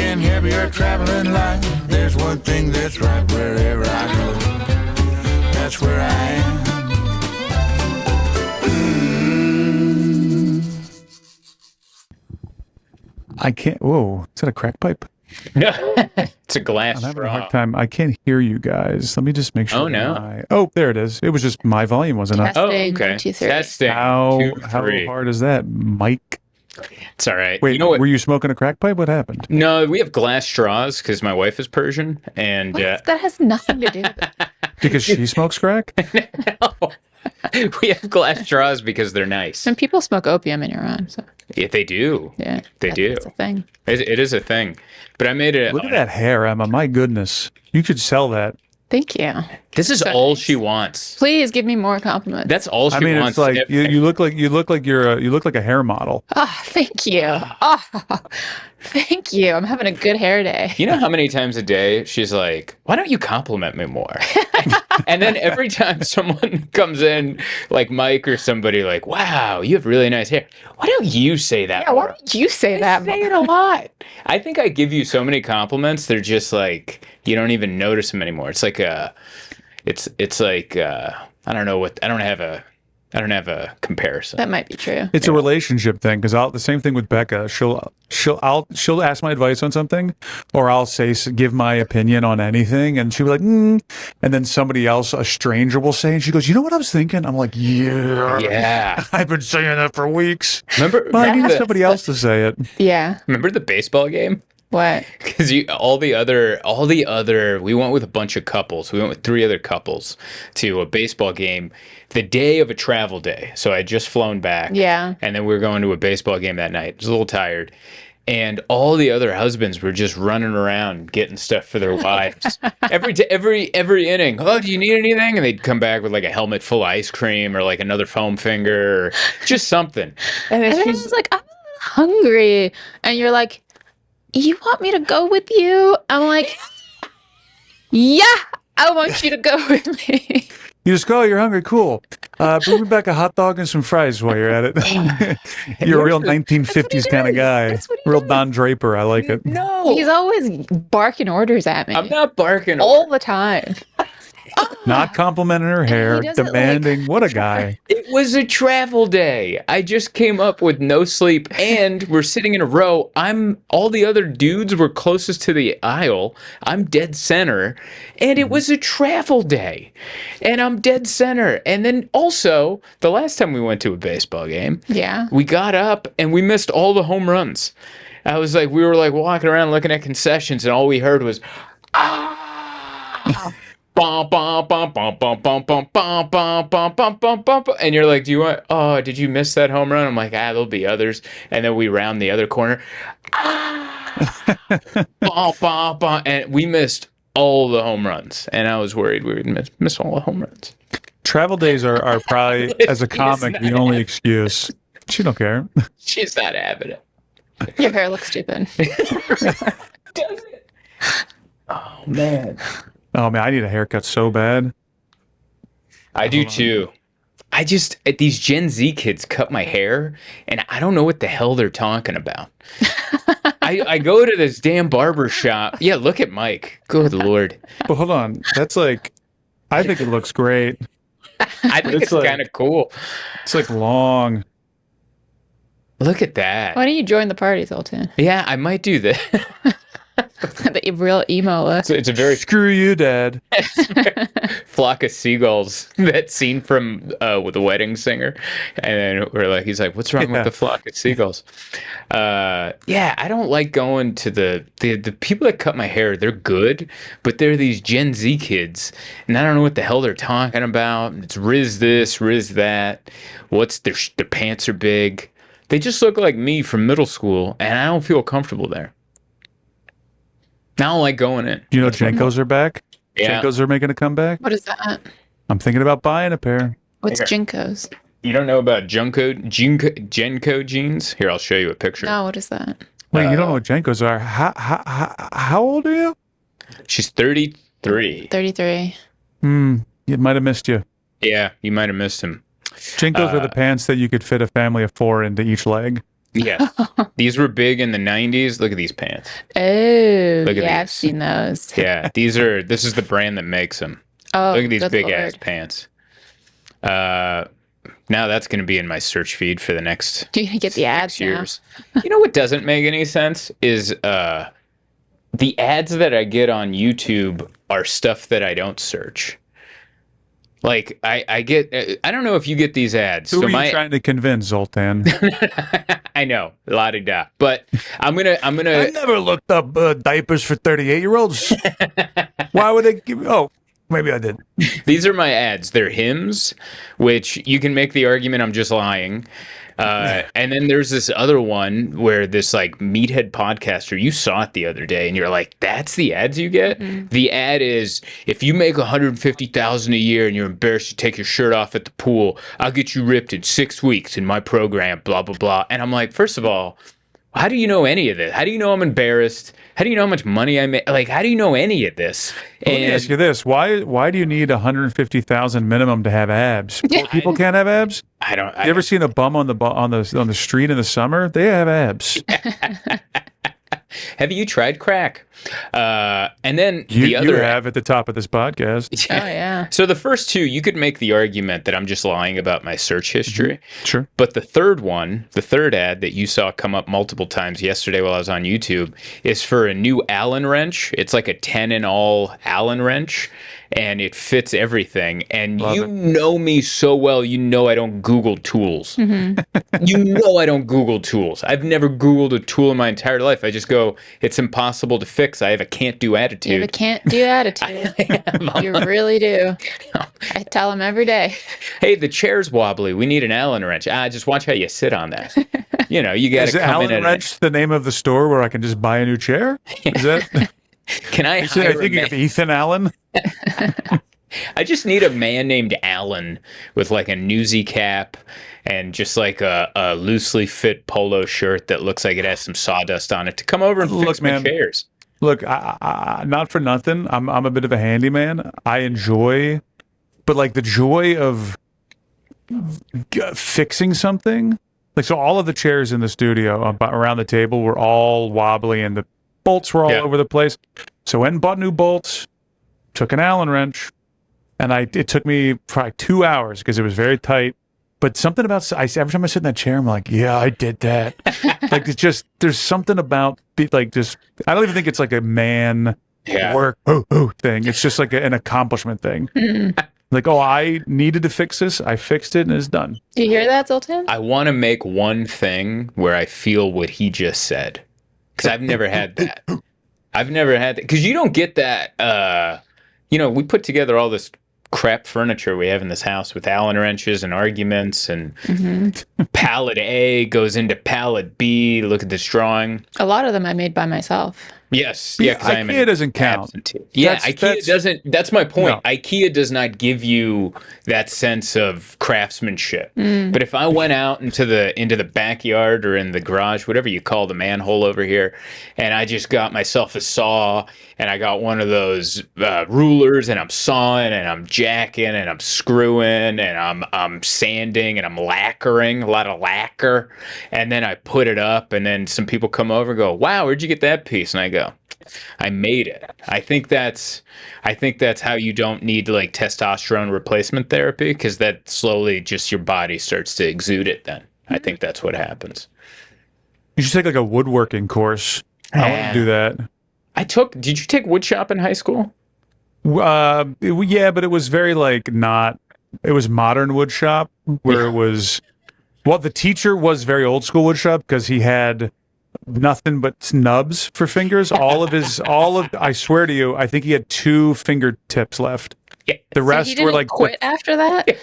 in heavier traveling light. There's one thing that's right wherever I go. That's where I am. I can't. Whoa, is that a crack pipe? No, it's a glass I'm having a straw. hard time. I can't hear you guys. Let me just make sure. Oh, no. Oh, there it is. It was just my volume wasn't up. Oh, Testing, okay. 1, 2, 3. Testing. How 2, 3. hard is that, Mike? It's all right. Wait, you know what? were you smoking a crack pipe? What happened? No, we have glass straws because my wife is Persian, and What? That has nothing to do with it. Because she smokes crack? no, we have glass straws because they're nice. Some people smoke opium in Iran, so Yeah, they do. yeah, They do. It's a thing. It is a thing. But I made it. Look at that hair, Emma. My goodness. You could sell that. Thank you. This is So all nice. she wants. Please give me more compliments. That's all she I mean, wants. it's like you look like you look like a hair model. Oh, thank you. Oh, thank you. I'm having a good hair day. You know how many times a day she's like, "Why don't you compliment me more?" And then every time someone comes in, like Mike or somebody, like, "Wow, you have really nice hair." Why don't you say that? Yeah, why more? don't you say that? Say it a lot. I think I give you so many compliments, they're just like you don't even notice them anymore. It's like it's like I don't know what I don't have a comparison. That might be true. It's a relationship thing because the same thing with Becca. She'll ask my advice on something, or I'll give my opinion on anything, and she'll be like, and then somebody else, a stranger, will say, and she goes, "You know what I was thinking?" I'm like, Yeah. I've been saying that for weeks. Remember? But I need remember somebody else to say it. Yeah. remember the baseball game? What? Because all the other, we went with a bunch of couples. We went with 3 other couples to a baseball game the day of a travel day. So I had just flown back. Yeah. And then we were going to a baseball game that night. I was a little tired. And all the other husbands were just running around getting stuff for their wives. every inning. Oh, do you need anything? And they'd come back with like a helmet full of ice cream or like another foam finger or just something. And And then I she's was like, I'm hungry. And you're like, you want me to go with you? I'm like, yeah, I want you to go with me. You just go, you're hungry, cool. Bring me back a hot dog and some fries while you're at it. You're a real 1950s kind of guy. That's what he Real does. Don Draper. I like it. no. He's always barking orders at me. I'm not barking. all the time. Not complimenting her hair, does it like- demanding. What a guy. It was a travel day. I just came up with no sleep and we're sitting in a row. All the other dudes were closest to the aisle. I'm dead center. And it was a travel day. And I'm dead center. And then also, the last time we went to a baseball game, Yeah. we got up and we missed all the home runs. We were like walking around looking at concessions and all we heard was, ah. Bum, bum, bum, bum, bum, bum, bum, bum, bum, bum, bum, bum, bum, bum. And you're like, did you miss that home run? I'm like, there'll be others. And then we round the other corner. Bum, bum, bum. And we missed all the home runs. And I was worried we would miss all the home runs. Travel days are probably, as a comic, the only excuse. She don't care. She's not having it. Your hair looks stupid. Does it? Oh, man. Oh, man, I need a haircut so bad. I do too. These Gen Z kids cut my hair, and I don't know what the hell they're talking about. I go to this damn barber shop. Yeah, look at Mike. Good Lord. But hold on. That's like, I think it looks great. I think it's like- kind of cool. It's like long. Look at that. Why don't you join the party, Zoltan? Yeah, I might do that. The real emo look. It's a very Screw you, Dad. flock of seagulls. That scene from with the wedding singer, and then he's like, "What's wrong with the flock of seagulls?" Yeah, I don't like going to the people that cut my hair. They're good, but they're these Gen Z kids, and I don't know what the hell they're talking about. It's Riz this, Riz that. What's their pants are big. They just look like me from middle school, and I don't feel comfortable there. I don't like going in. You know, Jenkos are back. Yeah. Jenkos are making a comeback. What is that? I'm thinking about buying a pair. What's Here. Jinkos? You don't know about Genko jeans? Here, I'll show you a picture. No, what is that? Wait, you don't know what Jenkos are? How old are you? She's 33. 33. It might have missed you. Yeah, you might have missed him. Jenkos are the pants that you could fit a family of 4 into each leg. Yes. These were big in the 90s. Look at these pants. Oh, Look at yeah, I've these. seen those. Yeah, this is the brand that makes them. Oh, Look at these good big ass Lord. pants. Now that's going to be in my search feed for the next Do you get the ads 6 now? years. You know what doesn't make any sense is the ads that I get on YouTube are stuff that I don't search. Like I get, I don't know if you get these ads. Who So are you trying to convince, Zoltan? I know, la-di-da. But I'm gonna I never looked up diapers for 38-year-olds. Why would they give? Oh, maybe I did. These are my ads. They're hymns, which you can make the argument I'm just lying. And then there's this other one where this like meathead podcaster, you saw it the other day, and you're like, "That's the ads you get." The ad is, "If you make 150,000 a year and you're embarrassed to take your shirt off at the pool, I'll get you ripped in 6 weeks in my program." Blah blah blah. And I'm like, first of all, how do you know any of this? How do you know I'm embarrassed? How do you know how much money I make? Like, how do you know any of this? Let me ask you this: Why do you need 150,000 minimum to have abs? Poor people can't have abs. I don't. You ever seen a bum on the street in the summer? They have abs. Have you tried crack? And then You the other have at the top of this podcast. Oh, yeah. So the first two, you could make the argument that I'm just lying about my search history. Sure. But the third one, the third ad that you saw come up multiple times yesterday while I was on YouTube, is for a new Allen wrench. It's like a 10 in all Allen wrench, and it fits everything. And Love you it. know me so well, you know I don't Google tools. You know I don't Google tools. I've never Googled a tool in my entire life. I just go, it's impossible to fix. I have a can't do attitude. You have a can't-do attitude. You really do. I tell them every day. Hey, the chair's wobbly. We need an Allen wrench. Just watch how you sit on that. You know, you got Is to come Allen in. Wrench the name of the store where I can just buy a new chair? Is that? Can I I hire a think man? of Ethan Allen. I just need a man named Allen with like a newsy cap and just like a loosely fit polo shirt that looks like it has some sawdust on it to come over and Look, fix my man. chairs. Look, I not for nothing. I'm a bit of a handyman. I enjoy, but like the joy of fixing something. Like so, all of the chairs in the studio around the table were all wobbly, and the bolts were all Yeah. over the place. So, I went and bought new bolts. Took an Allen wrench, and it took me probably 2 hours because it was very tight. But something about every time I sit in that chair, I'm like, yeah, I did that. Like it's just there's something about like just I don't even think it's like a man Yeah. work thing. It's just like an accomplishment thing. Like, oh, I needed to fix this. I fixed it, and it's done. Do you hear that, Zoltan? I want to make one thing where I feel what he just said because I've never had that. I've never had that because you don't get that. You know, we put together all this crap furniture we have in this house with Allen wrenches and arguments and pallet A goes into pallet B. Look at this drawing. A lot of them I made by myself. Yes. Yeah. Because I'm IKEA doesn't count. absentee. Yeah. That's- IKEA doesn't. That's my point. No. IKEA does not give you that sense of craftsmanship. But if I went out into the backyard or in the garage, whatever you call the manhole over here, and I just got myself a saw and I got one of those rulers and I'm sawing and I'm jacking and I'm screwing and I'm sanding and I'm lacquering, a lot of lacquer, and then I put it up and then some people come over and go, "Wow, where'd you get that piece?" And I go, I made it. I think that's how you don't need like testosterone replacement therapy because that slowly just your body starts to exude it then. I think that's what happens. You should take like a woodworking course. I want to do that. Did you take wood shop in high school? Yeah, but it was very like not. It was modern wood shop where it was. Well, the teacher was very old school wood shop because he had nothing but snubs for fingers. I swear to you, I think he had 2 fingertips left. Yeah. The So rest he were didn't like, quit after that?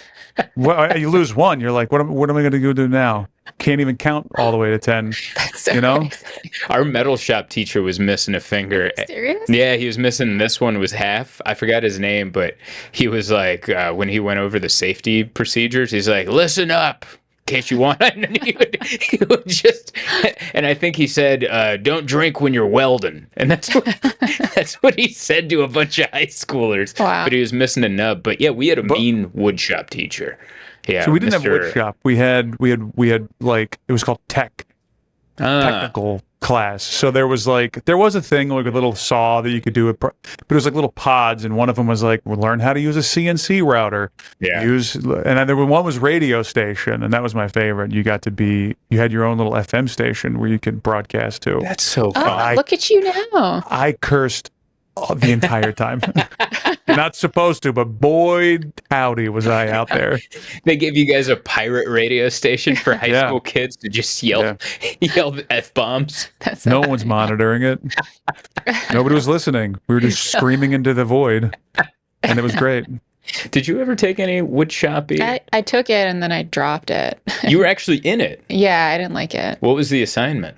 well, you lose one. You're like, what am I going to go do now? Can't even count all the way to 10. That's so You know? crazy. Our metal shop teacher was missing a finger. Serious? Yeah, he was missing. This one was half. I forgot his name, but he was like, when he went over the safety procedures, he's like, "Listen up, in case you want." And then he would just, and I think he said, "Don't drink when you're welding," and that's what he said to a bunch of high schoolers. Wow. But he was missing a nub. But yeah, we had a mean wood shop teacher. Yeah, So we didn't have Mr. wood shop. We had like it was called tech. technical class. So there was a thing like a little saw that you could do it, but it was like little pods, and one of them was like, we'll learn how to use a CNC router. Yeah. And then one was radio station, and that was my favorite. You had your own little FM station where you could broadcast to. That's so fun. Oh, look at you now. I cursed the entire time. Not supposed to, but boy, howdy, was I out there. They gave you guys a pirate radio station for high school kids to just yell F-bombs. No one's monitoring it. Nobody was listening. We were just screaming into the void, and it was great. Did you ever take any wood shopping? I took it and then I dropped it. You were actually in it? Yeah, I didn't like it. What was the assignment?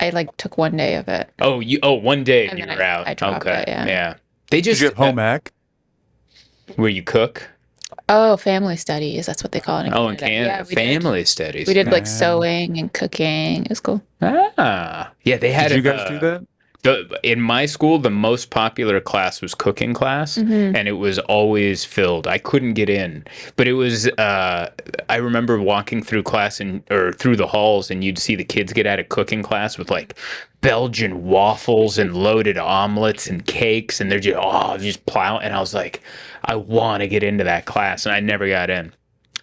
I took one day of it. Oh, one day and you were out. I dropped it, yeah. They just Did you have home ec? Where you cook? Oh, family studies. That's what they call it in Canada. Oh, in Canada. Yeah, family studies. We did sewing and cooking. It was cool. Ah. Yeah, they had Did you guys do that? In my school, the most popular class was cooking class, and it was always filled. I couldn't get in, but it was. I remember walking through class or through the halls, and you'd see the kids get out of cooking class with like Belgian waffles and loaded omelets and cakes, and they're just plowing. And I was like, I want to get into that class, and I never got in.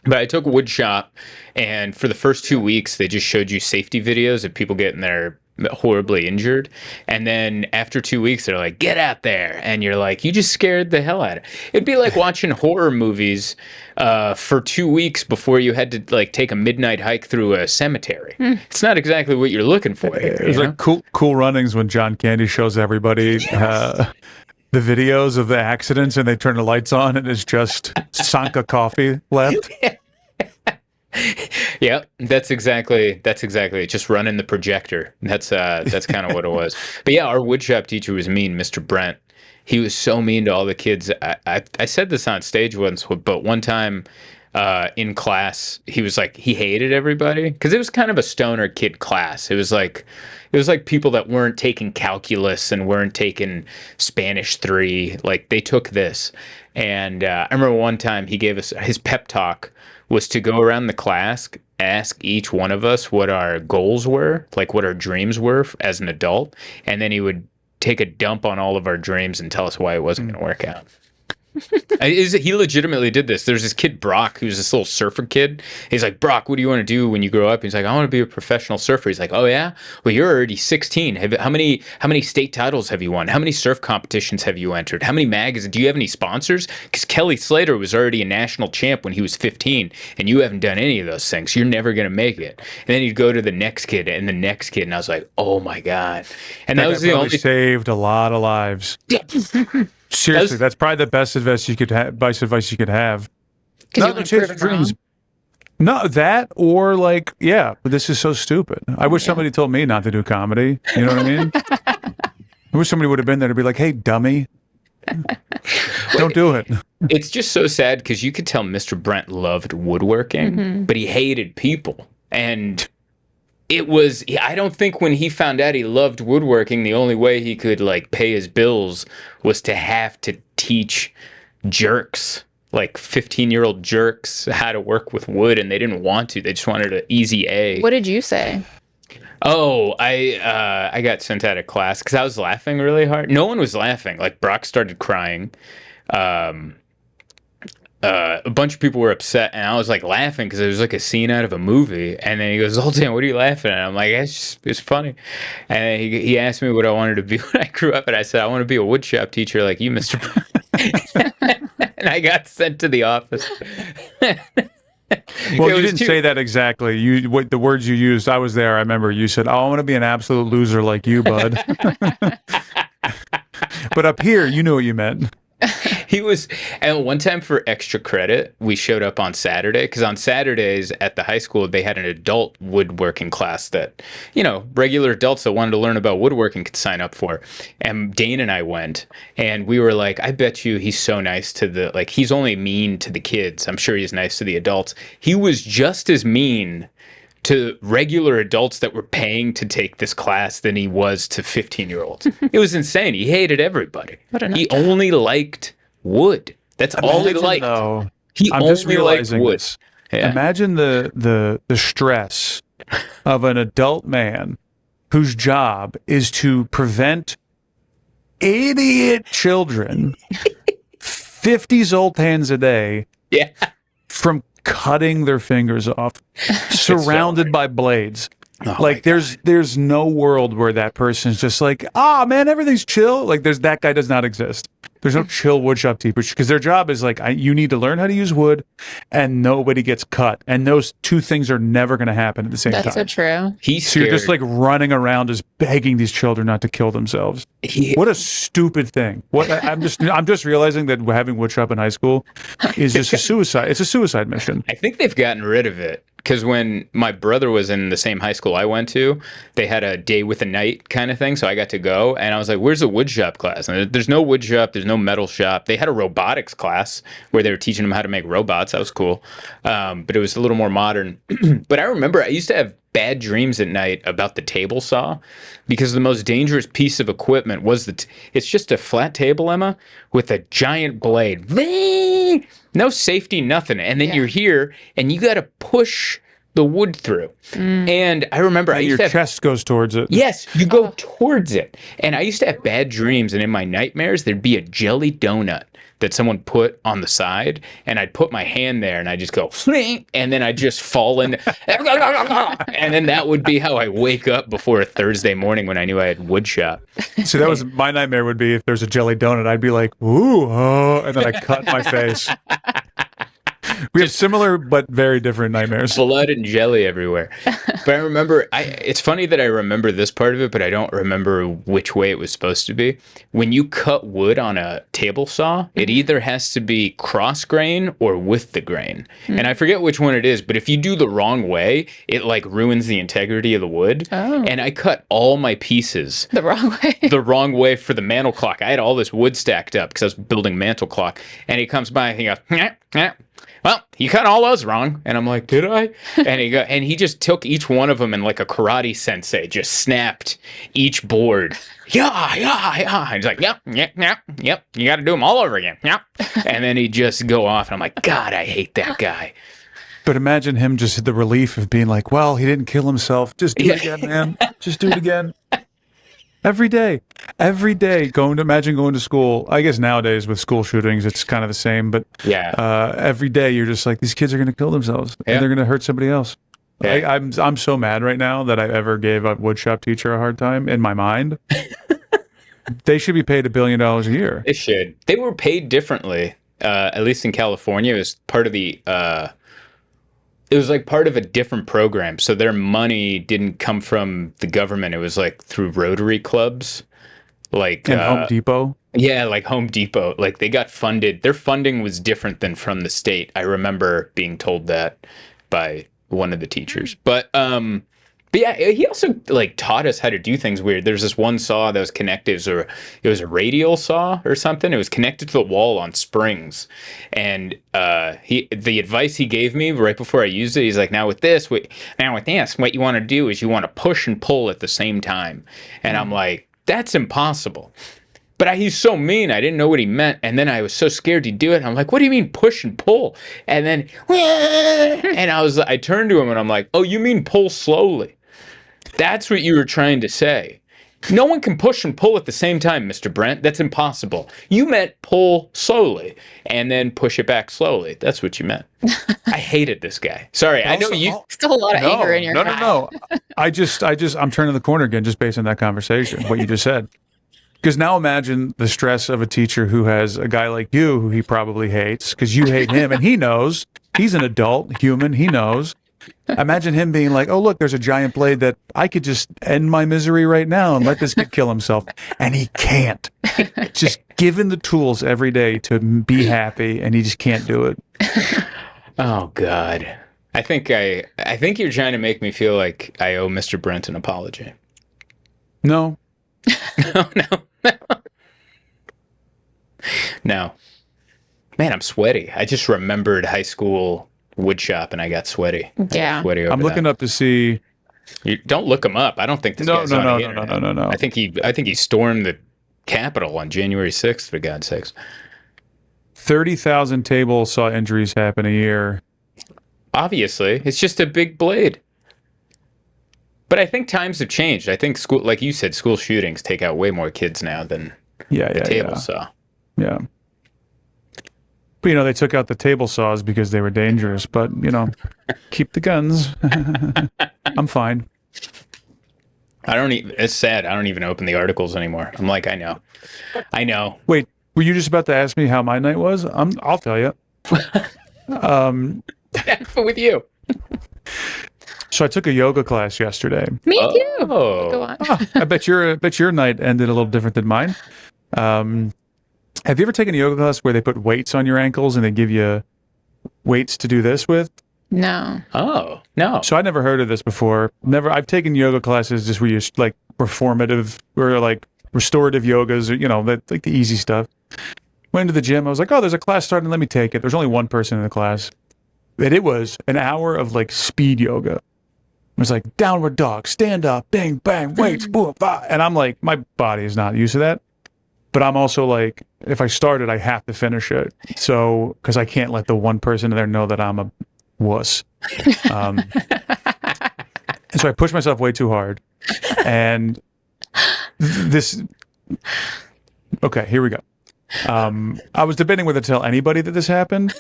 But I took wood shop, and for the first 2 weeks, they just showed you safety videos of people getting their horribly injured, and then after 2 weeks they're like, get out there, and you're like, you just scared the hell out of it. It'd be like watching horror movies for 2 weeks before you had to take a midnight hike through a cemetery. It's not exactly what you're looking for here. It was like cool runnings when John Candy shows everybody the videos of the accidents, and they turn the lights on and it's just Sanka coffee left. Yeah, that's exactly it. Just running the projector. That's kind of what it was. But yeah, our woodshop teacher was mean, Mr. Brent. He was so mean to all the kids. I said this on stage once, but one time in class, he was like, he hated everybody because it was kind of a stoner kid class. It was like people that weren't taking calculus and weren't taking Spanish 3. Like they took this, and I remember one time he gave us his pep talk was to go around the class, ask each one of us what our goals were, like what our dreams were as an adult, and then he would take a dump on all of our dreams and tell us why it wasn't going to work out. He legitimately did this. There's this kid, Brock, who's this little surfer kid. He's like, Brock, what do you want to do when you grow up? He's like, I want to be a professional surfer. He's like, oh yeah? Well, you're already 16. How many state titles have you won? How many surf competitions have you entered? How many magazines? Do you have any sponsors? Because Kelly Slater was already a national champ when he was 15, and you haven't done any of those things. You're never going to make it. And then he'd go to the next kid and the next kid, and I was like, oh my God. And that was the only saved a lot of lives. Seriously, that's probably the best advice you could have. Not to chase your dreams. No, that or but this is so stupid. I wish somebody told me not to do comedy. You know what I mean? I wish somebody would have been there to be like, hey, dummy. Don't do it. It's just so sad because you could tell Mr. Brent loved woodworking, but he hated people. And I don't think when he found out he loved woodworking, the only way he could pay his bills was to have to teach jerks, 15-year-old jerks, how to work with wood, and they didn't want to. They just wanted an easy A. What did you say? Oh, I got sent out of class because I was laughing really hard. No one was laughing. Brock started crying. A bunch of people were upset, and I was laughing because it was a scene out of a movie. And then he goes, Zoltan, what are you laughing at? I'm like, it's funny. And he asked me what I wanted to be when I grew up, and I said, I want to be a woodshop teacher like you, Mr. And I got sent to the office. Well, you didn't say that exactly. The words you used, I was there. I remember you said, I want to be an absolute loser like you, bud. But up here, you knew what you meant. He was, and one time for extra credit, we showed up on Saturday because on Saturdays at the high school, they had an adult woodworking class that, regular adults that wanted to learn about woodworking could sign up for. And Dane and I went, and we were like, I bet you he's so nice to he's only mean to the kids. I'm sure he's nice to the adults. He was just as mean to regular adults that were paying to take this class than he was to 15-year-olds. It was insane. He hated everybody. He only liked wood. That's all he liked. Though, he I'm only just realizing liked wood. This. Yeah. Imagine the stress of an adult man whose job is to prevent idiot children 50 Zoltans a day Yeah. from cutting their fingers off, surrounded by blades. Oh Like there's no world where that person's just like, man, everything's chill. Like that guy does not exist. There's no chill woodshop teachers because their job is like, you need to learn how to use wood, and nobody gets cut. And those two things are never going to happen at the same That's so time. true. He's So you're just scared. like running around, just begging these children not to kill themselves. What a stupid thing! I'm just realizing that having woodshop in high school is just a suicide. It's a suicide mission. I think they've gotten rid of it because when my brother was in the same high school I went to, they had a day with a night kind of thing. So I got to go, and I was like, "Where's the wood shop class?" And there's no wood shop. There's no metal shop. They had a robotics class where they were teaching them how to make robots. That was cool, but it was a little more modern. But I remember I used to have bad dreams at night about the table saw because the most dangerous piece of equipment was it's just a flat table, Emma, with a giant blade. No safety, nothing. And then you're here and you got to push the wood through. And I remember I used Your to have, chest goes towards it. yes, you go towards it. And I used to have bad dreams, and in my nightmares there'd be a jelly donut that someone put on the side, and I'd put my hand there and I'd just go, and then I'd just fall in. And then that would be how I wake up before a Thursday morning when I knew I had wood shop. So that was my nightmare. Would be if there's a jelly donut, I'd be like, ooh, oh, and then I cut my face. We have similar but very different nightmares. Blood and jelly everywhere. But I remember, it's funny that I remember this part of it, but I don't remember which way it was supposed to be. When you cut wood on a table saw, it either has to be cross grain or with the grain. And I forget which one it is, but if you do the wrong way, it like ruins the integrity of the wood. Oh. And I cut all my pieces The wrong way. the wrong way for the mantle clock. I had all this wood stacked up because I was building mantle clock. And he comes by and he goes, well, you cut all those wrong. And I'm like, did I? And he just took each one of them and like a karate sensei just snapped each board. Yeah. And he's like, yep. You got to do them all over again. Yep. And then he'd just go off. And I'm like, God, I hate that guy. But imagine him just the relief of being like, well, he didn't kill himself. Just do it again, man. Just do it again. Every day, imagine going to school. I guess nowadays with school shootings, it's kind of the same. But every day you're just like, these kids are going to kill themselves and they're going to hurt somebody else. Yeah. I'm so mad right now that I ever gave a woodshop teacher a hard time in my mind. They should be paid $1 billion a year. They should. They were paid differently, at least in California. It was part of the... it was like part of a different program. So their money didn't come from the government. It was like through Rotary clubs. Like And Home Depot. Yeah, like Home Depot. Like they got funded. Their funding was different than from the state. I remember being told that by one of the teachers. But yeah, he also like taught us how to do things weird. There's this one saw that was connected, it was a radial saw or something. It was connected to the wall on springs, and the advice he gave me right before I used it, he's like, now with this, what you want to do is you want to push and pull at the same time. And I'm like, that's impossible. But he's so mean, I didn't know what he meant. And then I was so scared to do it. I'm like, what do you mean push and pull? And then, and I turned to him and I'm like, oh, you mean pull slowly? That's what you were trying to say. No one can push and pull at the same time, Mr. Brent. That's impossible. You meant pull slowly and then push it back slowly. That's what you meant. I hated this guy. Sorry, I know you. Still a lot of anger in your heart. No. I'm turning the corner again just based on that conversation, what you just said. Because now imagine the stress of a teacher who has a guy like you who he probably hates because you hate him and he knows. He's an adult human. He knows. Imagine him being like, oh, look, there's a giant blade that I could just end my misery right now and let this kid kill himself. And he can't. Just given the tools every day to be happy, and he just can't do it. Oh, God. I think you're trying to make me feel like I owe Mr. Brent an apology. No. No. Man, I'm sweaty. I just remembered high school wood shop and I got sweaty. Yeah. Sweaty over I'm looking up to see. You don't look him up. I don't think this guy's on the internet. No. I think he stormed the Capitol on January 6th, for God's sakes. 30,000 table saw injuries happen a year. Obviously, it's just a big blade. But I think times have changed. I think school, like you said, school shootings take out way more kids now than the table saw. Yeah. But, they took out the table saws because they were dangerous. But, keep the guns. I'm fine. It's sad. I don't even open the articles anymore. I'm like, I know. Wait, were you just about to ask me how my night was? I'll tell you. With you. So I took a yoga class yesterday. Me too. Oh. Go on. I bet your night ended a little different than mine. Have you ever taken a yoga class where they put weights on your ankles and they give you weights to do this with? No. Oh, no. So I never heard of this before. I've taken yoga classes just where you like performative or like restorative yogas, or, like the easy stuff. Went to the gym. I was like, oh, there's a class starting. Let me take it. There's only one person in the class. And it was an hour of like speed yoga. It was like downward dog, stand up, bang, bang, weights, boom, bah. And I'm like, my body is not used to that. But I'm also like, if I start it, I have to finish it. So, because I can't let the one person in there know that I'm a wuss. And so I pushed myself way too hard. And okay, here we go. I was debating whether to tell anybody that this happened.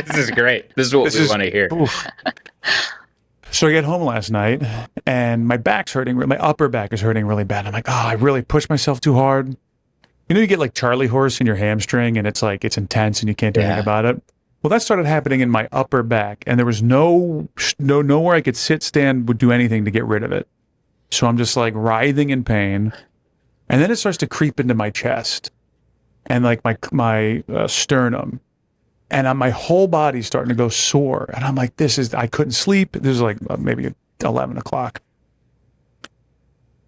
This is great. This is what we want to hear. Oof. So I get home last night and my back's hurting. My upper back is hurting really bad. I'm like, oh, I really pushed myself too hard. You get like Charlie horse in your hamstring and it's like, it's intense and you can't do anything about it. Well, that started happening in my upper back and there was nowhere I could sit, stand, would do anything to get rid of it. So I'm just like writhing in pain. And then it starts to creep into my chest and like my sternum. And my whole body's starting to go sore. And I'm like, I couldn't sleep. This is like maybe 11 o'clock.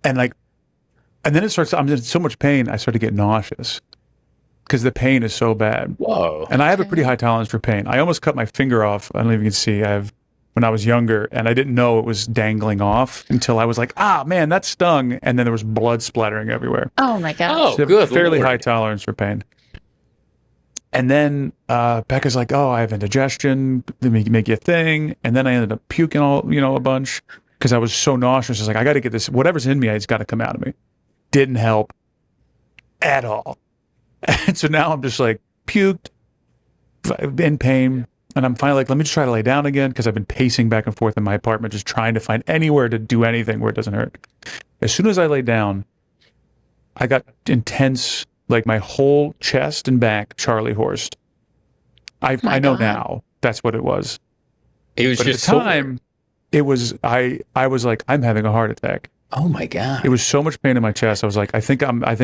And then I'm in so much pain, I start to get nauseous because the pain is so bad. Whoa. And I have a pretty high tolerance for pain. I almost cut my finger off. I don't know if you can see. When I was younger, and I didn't know it was dangling off until I was like, man, that stung. And then there was blood splattering everywhere. Oh my gosh. Oh, So good. fairly Lord. high tolerance for pain. And then Becca's like, oh, I have indigestion. Let me make you a thing. And then I ended up puking a bunch because I was so nauseous. I was like, I got to get this. Whatever's in me, it's got to come out of me. Didn't help at all. And so now I'm just like puked, in pain. And I'm finally like, let me just try to lay down again because I've been pacing back and forth in my apartment just trying to find anywhere to do anything where it doesn't hurt. As soon as I lay down, I got intense, like my whole chest and back Charlie horsed. I know now that's what it was. It was But just at the time, it was I was like, I'm having a heart attack. Oh my God. It was so much pain in my chest. I was like, I think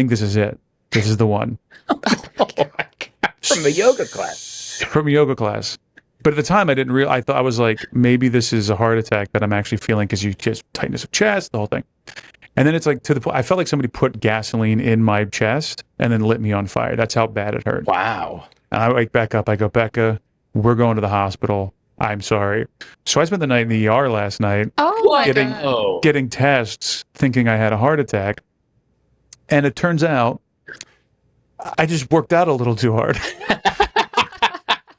this is it. This is the one. Oh my God. From the yoga class. From a yoga class. But at the time, I didn't realize. I thought I was like, maybe this is a heart attack that I'm actually feeling because you just tightness of chest, the whole thing. And then it's like to the point, I felt like somebody put gasoline in my chest and then lit me on fire. That's how bad it hurt. Wow. And I wake back up. I go, Becca, we're going to the hospital. I'm sorry. So I spent the night in the ER last night Oh my Getting- god. getting tests, thinking I had a heart attack. And it turns out I just worked out a little too hard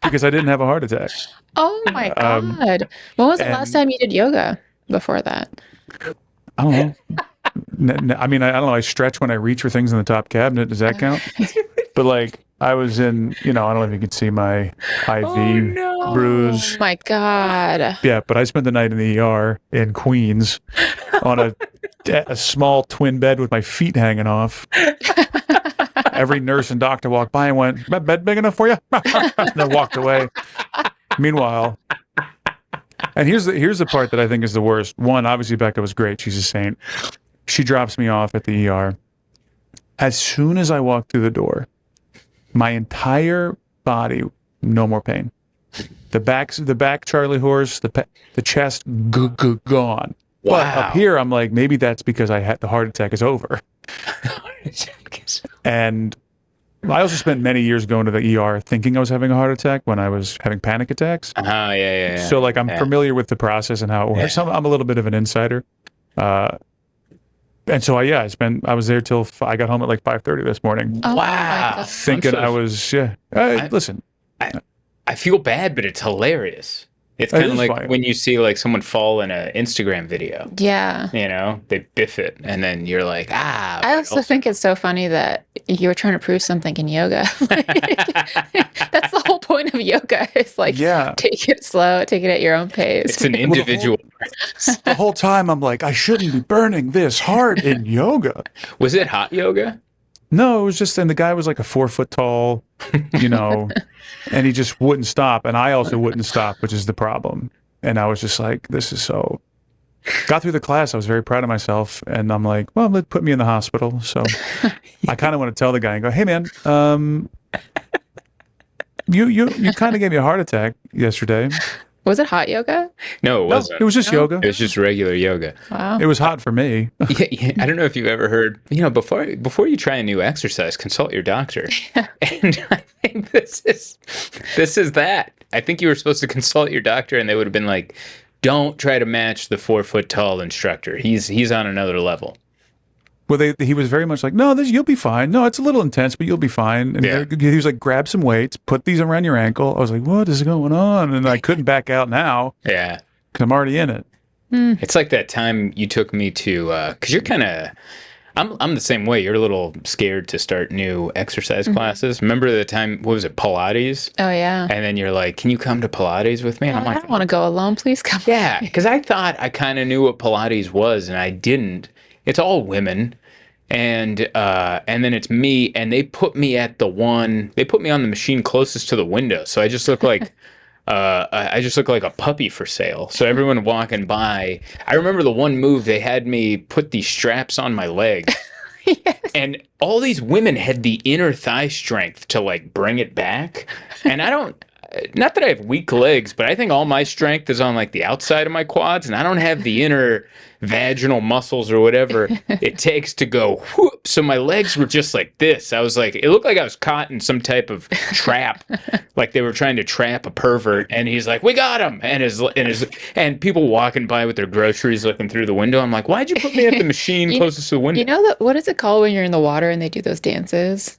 because I didn't have a heart attack. Oh my god. When was the last time you did yoga before that? I don't know. I mean, I don't know. I stretch when I reach for things in the top cabinet. Does that count? But like, I was in, I don't know if you can see my IV bruise. Oh my god. Yeah, but I spent the night in the ER in Queens on a small twin bed with my feet hanging off. Every nurse and doctor walked by and went, "That bed big enough for you?" And then walked away. Meanwhile, and here's the part that I think is the worst. One, obviously Becca was great. She's a saint. She drops me off at the ER. As soon as I walk through the door, my entire body, no more pain. The back Charlie horse, the chest, gone. Wow. But up here, I'm like, maybe that's because I had the heart attack is over. And I also spent many years going to the ER thinking I was having a heart attack when I was having panic attacks. Yeah. So like I'm familiar with the process and how it works. I'm a little bit of an insider. And so I was there till I got home at like 5:30 this morning. Oh Wow. my god. Thinking I was listen. I feel bad, but it's hilarious. It's It kind of is like violent. when you see like someone fall in an Instagram video. Yeah. You know, they biff it, and then you're like, ah. I also think it's so funny that you were trying to prove something in yoga. That's the whole point of yoga. It's like, Yeah. take it slow, take it at your own pace. It's an individual. The whole time I'm like, I shouldn't be burning this hard in yoga. Was it hot yoga? No, it was just, and the guy was like a 4 foot tall, and he just wouldn't stop. And I also wouldn't stop, which is the problem. And I was just like, this is so. Got through the class. I was very proud of myself. And I'm like, well, let put me in the hospital. So I kind of want to tell the guy and go, hey, man, you kind of gave me a heart attack yesterday. Was it hot yoga? No, it wasn't. It was just yoga. It was just regular yoga. Wow. It was hot for me. Yeah, I don't know if you've ever heard, before you try a new exercise, consult your doctor. And I think this is that. I think you were supposed to consult your doctor, and they would have been like, don't try to match the 4 foot tall instructor. He's on another level. Well, he was very much like, no, you'll be fine. No, it's a little intense, but you'll be fine. And Yeah. he was like, grab some weights, put these around your ankle. I was like, what is going on? And I couldn't back out now Yeah. because I'm already in it. It's like that time you took me to, because you're kind of, I'm the same way. You're a little scared to start new exercise classes. Remember the time, what was it, Pilates? Oh, yeah. And then you're like, can you come to Pilates with me? And I'm I like, don't want to go alone. Please come. yeah, because I thought I kind of knew what Pilates was, and I didn't. It's all women. And then it's me, and they put me on the machine closest to the window. So I just look like a puppy for sale. So everyone walking by, I remember the one move, they had me put these straps on my leg. Yes. And all these women had the inner thigh strength to like bring it back. And not that I have weak legs, but I think all my strength is on like the outside of my quads, and I don't have the inner vaginal muscles or whatever it takes to go whoop. So my legs were just like this. I was like, it looked like I was caught in some type of trap, like they were trying to trap a pervert. And he's like, we got him. And people walking by with their groceries looking through the window. I'm like, why'd you put me at the machine closest to the window? You know what is it called when you're in the water and they do those dances?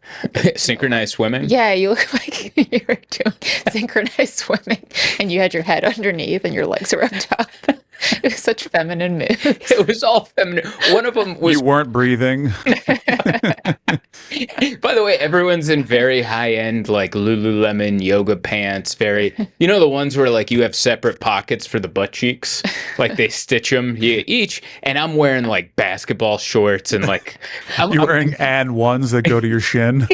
Synchronized swimming. Yeah, you look like you were doing synchronized swimming, and you had your head underneath and your legs were up top. It was such feminine moves. It was all feminine. One of them was. You weren't breathing. By the way, everyone's in very high-end, like Lululemon yoga pants. The ones where like you have separate pockets for the butt cheeks, like they stitch them each. And I'm wearing like basketball shorts and like You're wearing and ones that go to your shin.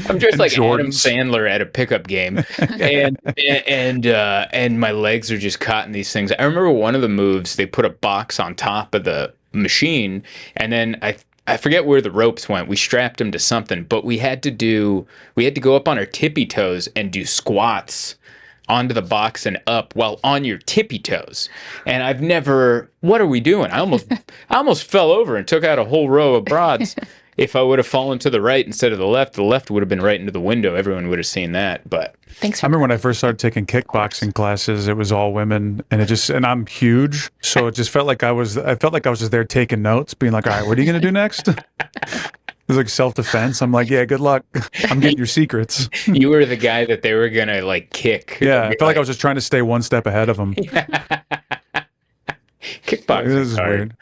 I'm dressed like Adam Jordans. Sandler at a pickup game, and my legs are just caught in these things. I remember one of the moves, they put a box on top of the machine, and then I forget where the ropes went. We strapped them to something, but we had to go up on our tippy toes and do squats onto the box and up while on your tippy toes. And what are we doing? I almost fell over and took out a whole row of broads. If I would have fallen to the right instead of the left would have been right into the window. Everyone would have seen that. But Thanks I for remember when I first started taking kickboxing classes, it was all women, and I'm huge, so it just felt like I was just there taking notes, being like, all right, what are you going to do next? It was like self-defense. I'm like, yeah, good luck. I'm getting your secrets. you were the guy that they were going to like kick. Yeah, I felt like I was just trying to stay one step ahead of them. Kickboxing This is is hard. weird.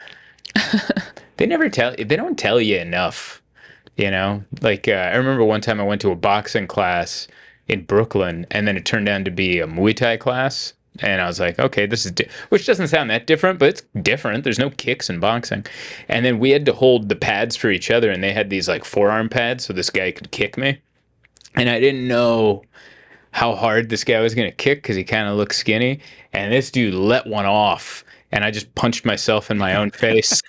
They don't tell you enough, like I remember one time I went to a boxing class in Brooklyn, and then it turned out to be a Muay Thai class, and I was like, okay, this is which doesn't sound that different, but it's different. There's no kicks in boxing. And then we had to hold the pads for each other, and they had these like forearm pads so this guy could kick me, and I didn't know how hard this guy was going to kick because he kind of looked skinny, and this dude let one off. And I just punched myself in my own face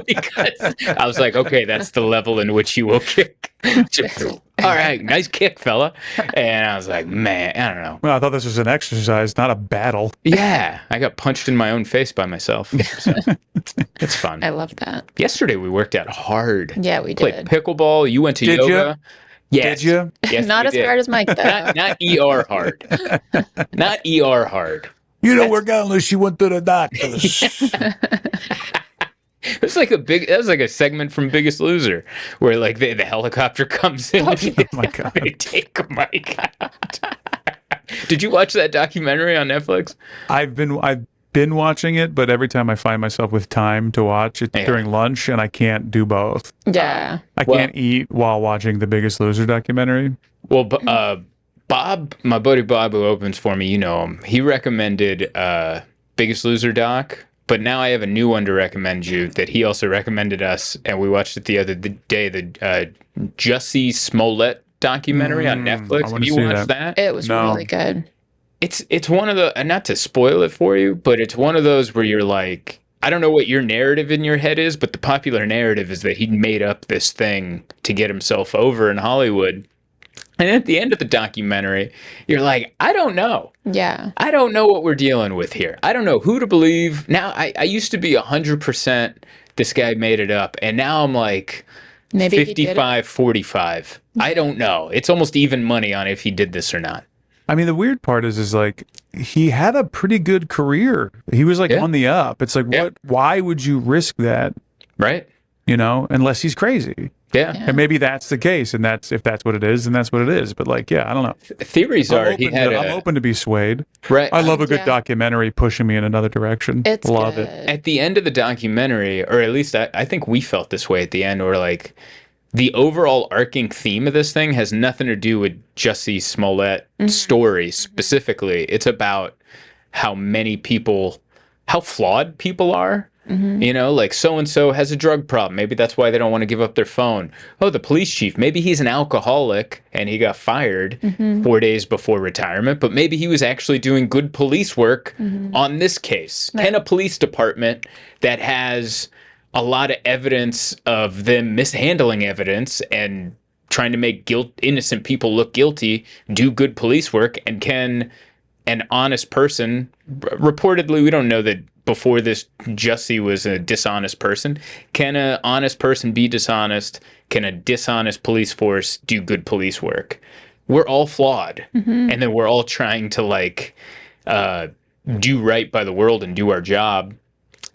because I was like, okay, that's the level in which you will kick. All right, nice kick, fella. And I was like, man, I don't know. Well, I thought this was an exercise, not a battle. Yeah, I got punched in my own face by myself. So it's fun. I love that. Yesterday we worked out hard. Yeah, we Played did. pickleball. You went to Did yoga. Yes. Did you? Yes, Not we as did. hard as Mike, though. Not ER hard. Not ER hard. You don't work out unless you went to the doctors. It was like that was like a segment from Biggest Loser where like the helicopter comes in. Oh my God. They take Mike out. Did you watch that documentary on Netflix? I've been watching it, but every time I find myself with time to watch it during lunch, and I can't do both. Yeah. I can't eat while watching the Biggest Loser documentary. Well, Bob, my buddy Bob, who opens for me, you know him. He recommended Biggest Loser doc, but now I have a new one to recommend you that he also recommended us, and we watched it the other day. The Jussie Smollett documentary on Netflix. Have you watched that? It was really good. It's one of the, and not to spoil it for you, but it's one of those where you're like, I don't know what your narrative in your head is, but the popular narrative is that he made up this thing to get himself over in Hollywood. And at the end of the documentary, you're like, I don't know. Yeah. I don't know what we're dealing with here. I don't know who to believe. Now, I used to be 100% this guy made it up. And now I'm like Maybe 55, 45. I don't know. It's almost even money on if he did this or not. I mean, the weird part is like he had a pretty good career. He was like on the up. It's like, why would you risk that? Right. You know, unless he's crazy. Yeah. And maybe that's the case, and if that's what it is, then that's what it is. But like, I don't know. Theories are I'm open to be swayed. Right. I love a good documentary pushing me in another direction. It's love good. it. At the end of the documentary, or at least I think we felt this way at the end, or like the overall arcing theme of this thing has nothing to do with Jussie Smollett story specifically. It's about how flawed people are. You know, like so-and-so has a drug problem. Maybe that's why they don't want to give up their phone. Oh, the police chief, maybe he's an alcoholic and he got fired 4 days before retirement, but maybe he was actually doing good police work on this case. Right. Can a police department that has a lot of evidence of them mishandling evidence and trying to make innocent people look guilty do good police work? And can an honest person, reportedly, we don't know that before this, Jussie was a dishonest person. Can an honest person be dishonest? Can a dishonest police force do good police work? We're all flawed. And then we're all trying to like do right by the world and do our job.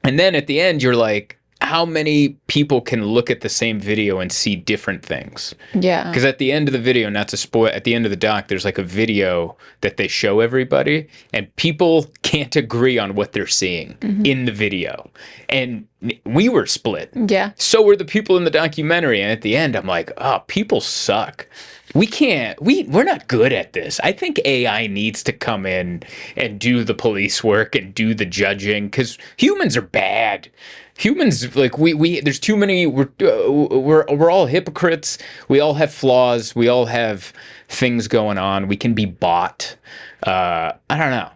And then at the end, you're like, how many people can look at the same video and see different things? Yeah. Because at the end of the video, not to spoil, at the end of the doc, there's like a video that they show everybody, and people can't agree on what they're seeing in the video. And we were split. Yeah. So were the people in the documentary. And at the end, I'm like, oh, people suck. We're not good at this. I think AI needs to come in and do the police work and do the judging, because humans are bad. Humans, like there's too many. We're all hypocrites. We all have flaws. We all have things going on. We can be bought. I don't know.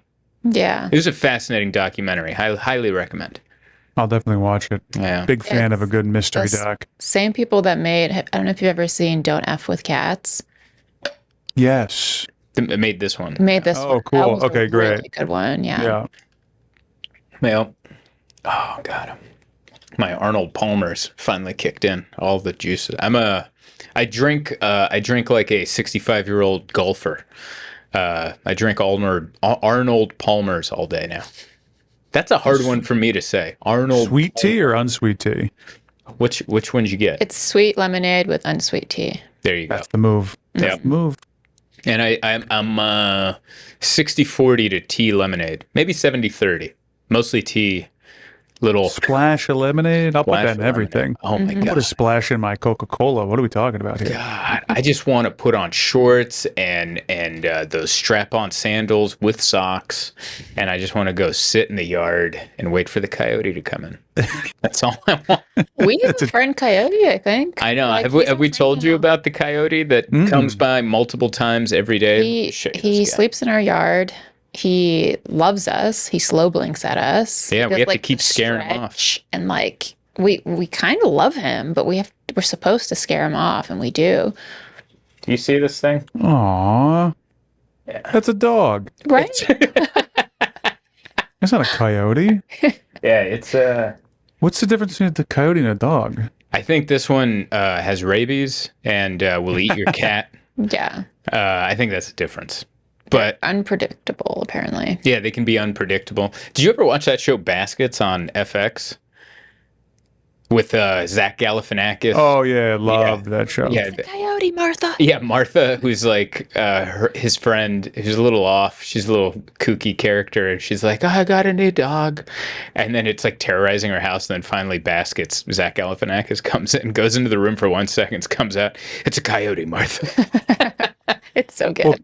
Yeah, it was a fascinating documentary. Highly recommend. I'll definitely watch it. Yeah, big fan of a good mystery doc. Same people that made. I don't know if you've ever seen "Don't F with Cats." Yes, made this one. Oh, cool. Okay, great. Really good one. Yeah. Yeah. Well, oh god. My Arnold Palmer's finally kicked in. All the juices. I drink like a 65-year-old golfer. I drink Arnold Palmer's all day now. That's a hard one for me to say. Arnold. Sweet tea or unsweet tea? Which one'd you get? It's sweet lemonade with unsweet tea. There you go. That's the move. That's the move. And I'm 60-40 to tea lemonade. Maybe 70-30. Mostly tea. Little splash of lemonade. I'll put that in everything. Oh my god! Put a splash in my Coca-Cola. What are we talking about here? God, I just want to put on shorts and those strap-on sandals with socks, and I just want to go sit in the yard and wait for the coyote to come in. That's all I want. We have a friend coyote, I think. I know. Like, have we told you about the coyote that comes by multiple times every day? He sleeps in our yard. He loves us. He slow blinks at us. Yeah, we have to keep scaring him off. And like we kind of love him, but we're supposed to scare him off, and we do. Do you see this thing? Aww. Yeah. That's a dog. Right? It's not a coyote. Yeah, it's a... What's the difference between the coyote and a dog? I think this one has rabies and will eat your cat. Yeah. I think that's the difference. But unpredictable, apparently. Yeah, they can be unpredictable. Did you ever watch that show Baskets on FX? with Zach Galifianakis. Oh yeah, loved that show. Yeah, Coyote, Martha. yeah, Martha, who's like his friend, who's a little off. She's a little kooky character, and she's like, oh, "I got a new dog," and then it's like terrorizing her house. And then finally, Baskets, Zach Galifianakis, comes in, goes into the room for 1 second, comes out. It's a coyote, Martha. It's so good. Well,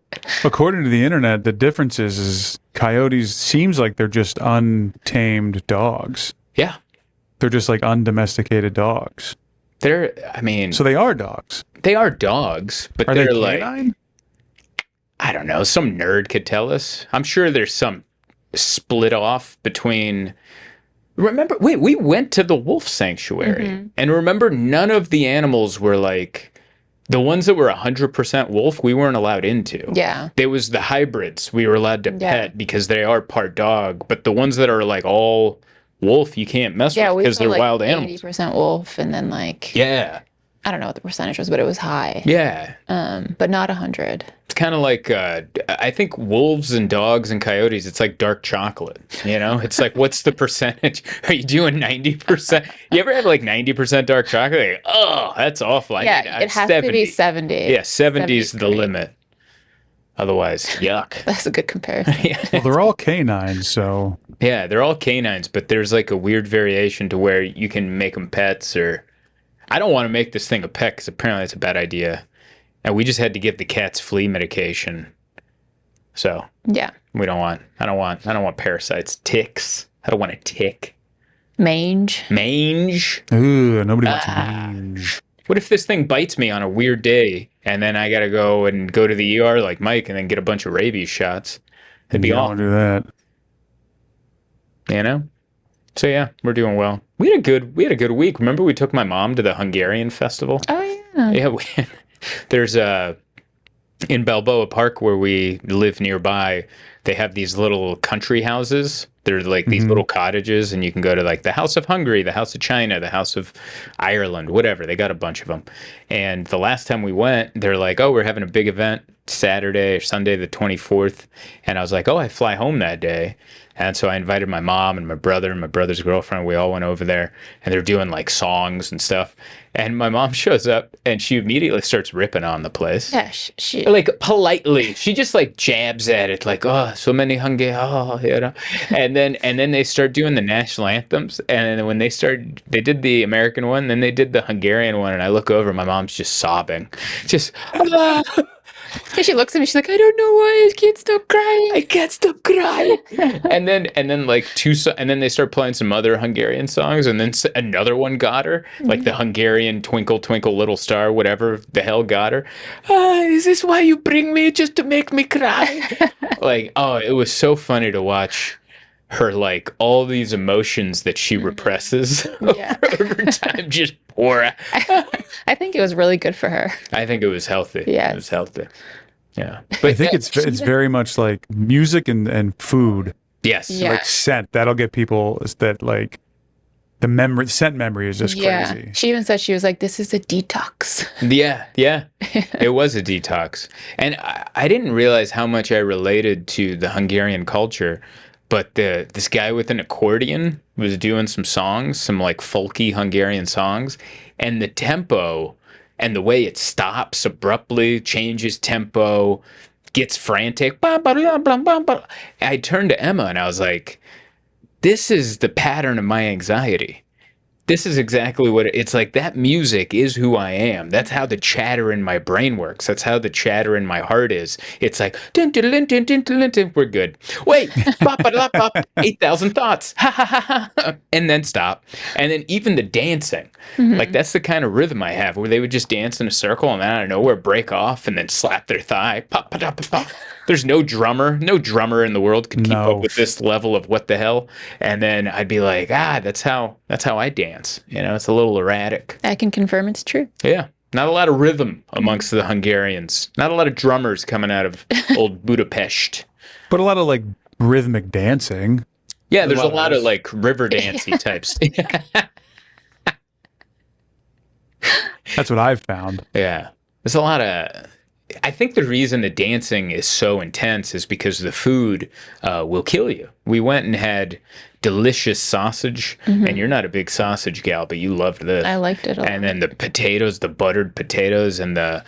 according to the internet, the difference is coyotes seems like they're just untamed dogs. Yeah, They're just like undomesticated dogs. I mean, So they are dogs. they are dogs, but Are they they're like, canine? I don't know. Some nerd could tell us. I'm sure there's some split off between. Remember, wait, we went to the wolf sanctuary, and remember, none of the animals were like the ones that were 100% wolf. We weren't allowed into. Yeah. There was the hybrids we were allowed to pet because they are part dog, but the ones that are like all wolf, you can't mess Yeah, with we because saw they're like wild animals. 80% wolf, and then like Yeah, I don't know what the percentage was, but it was high. yeah. But not 100. It's kind of like I think wolves and dogs and coyotes. It's like dark chocolate. You know, it's like what's the percentage? Are you doing 90%? You ever have like 90% dark chocolate? Like, oh, that's awful. Yeah, it has to be 70. Yeah, 70 is the great. limit. Otherwise, yuck. That's a good comparison. Well, they're all canines, so Yeah, they're all canines, but there's like a weird variation to where you can make them pets. Or I don't want to make this thing a pet because apparently it's a bad idea. And we just had to give the cats flea medication. So Yeah. we don't want. I don't want parasites. Ticks. I don't want a tick. Mange. Mange. ooh, nobody wants mange. What if this thing bites me on a weird day and then I gotta go to the ER like Mike and then get a bunch of rabies shots? It'd be You awful, don't do that. you know. So yeah, we're doing well. We had a good week. Remember, we took my mom to the Hungarian festival. Oh yeah. Yeah, there's in Balboa Park where we live nearby. They have these little country houses. They're like these little cottages, and you can go to like the House of Hungary, the House of China, the House of Ireland, whatever. They got a bunch of them. And the last time we went, they're like, "Oh, we're having a big event Saturday or Sunday the 24th." And I was like, "Oh, I fly home that day." And so I invited my mom and my brother and my brother's girlfriend. We all went over there, and they're doing like songs and stuff. And my mom shows up, and she immediately starts ripping on the place. Yeah. She Like politely, she just like jabs at it, like, "Oh, so many Hungarian," oh, you know. And then they start doing the national anthems. And then when they did the American one, then they did the Hungarian one. And I look over, my mom's just sobbing, just. "Ah." And she looks at me. She's like, I don't know why I can't stop crying. I can't stop crying. and then like and then they start playing some other Hungarian songs, and then another one got her, like the Hungarian "Twinkle Twinkle Little Star," whatever the hell got her. Is this why you bring me, just to make me cry? Like, oh, it was so funny to watch her, like all these emotions that she represses Yeah. over time just pour out. I think it was really good for her. I think it was healthy. Yes. It was healthy. Yeah, I think it's very much like music and food, yes. Yeah. like scent. That'll get people that like the scent memory is just Yeah. crazy. She even said, she was like, this is a detox. Yeah, it was a detox. And I didn't realize how much I related to the Hungarian culture, but this guy with an accordion was doing some songs, some like folky Hungarian songs, and the tempo and the way it stops abruptly, changes tempo, gets frantic. I turned to Emma and I was like, this is the pattern of my anxiety. This is exactly what it's like. That music is who I am. That's how the chatter in my brain works. That's how the chatter in my heart is. It's like, dun, dun, dun, dun, dun, dun, dun. We're good. Wait, 8,000 thoughts. Ha, ha, ha, ha. And then stop. And then even the dancing, like that's the kind of rhythm I have where they would just dance in a circle and then out of nowhere break off and then slap their thigh. Pop, pop, pop, pop. There's no drummer in the world could keep up with this level of what the hell. And then I'd be like, that's how I dance. You know, it's a little erratic. I can confirm it's true. Yeah. Not a lot of rhythm amongst the Hungarians. Not a lot of drummers coming out of old Budapest. But a lot of like rhythmic dancing. Yeah, there's a lot of like river dancey types. That's what I've found. Yeah. There's a lot of I think the reason the dancing is so intense is because the food will kill you. We went and had delicious sausage, and you're not a big sausage gal, but you loved this. I liked it a lot. And then the potatoes, the buttered potatoes, and the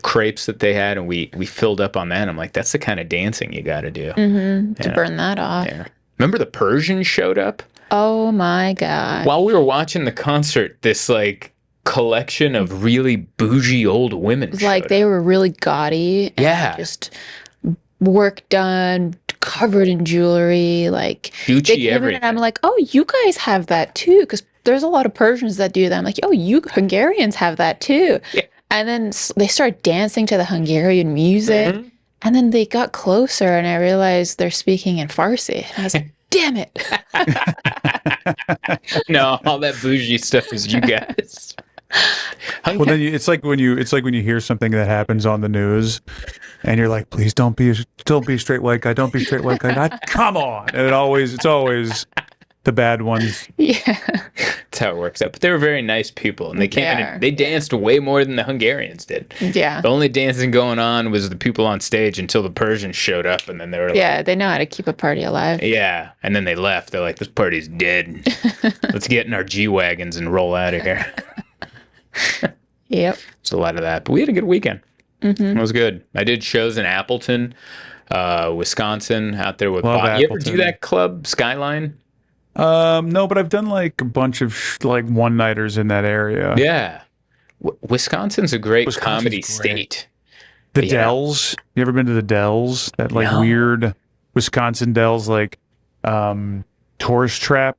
crepes that they had, and we filled up on that. I'm like, that's the kind of dancing you got to do. To burn that off. Yeah. Remember the Persians showed up Oh my god. while we were watching the concert. This like collection of really bougie old women. It's like showed they up. were really gaudy. And Yeah. just work done, covered in jewelry. Like Gucci they came in everything. and I'm like, oh, you guys have that too, because there's a lot of Persians that do that. I'm like, oh, you Hungarians have that too. Yeah. And then they start dancing to the Hungarian music. And then they got closer and I realized they're speaking in Farsi. And I was like, damn it. No, all that bougie stuff is you guys. Well, then it's like when you hear something that happens on the news, and you're like, please don't be a straight white guy, don't be a straight white guy. Come on, and it's always the bad ones. Yeah. That's how it works out. But they were very nice people, and they came in They and they danced way more than the Hungarians did. Yeah. The only dancing going on was the people on stage until the Persians showed up, and then they were like, Yeah, they know how to keep a party alive. yeah, and then they left. They're like, this party's dead. Let's get in our G-Wagons and roll out of here. Yep. It's a lot of that. But we had a good weekend. It was good. I did shows in Appleton, Wisconsin, out there with Love Bob. You ever do Appleton. that club, Skyline? No, but I've done like a bunch of like one-nighters in that area. Yeah. Wisconsin's a great Wisconsin's comedy great. state. The Yeah. Dells. You ever been to the Dells? That like No. weird Wisconsin Dells, like tourist trap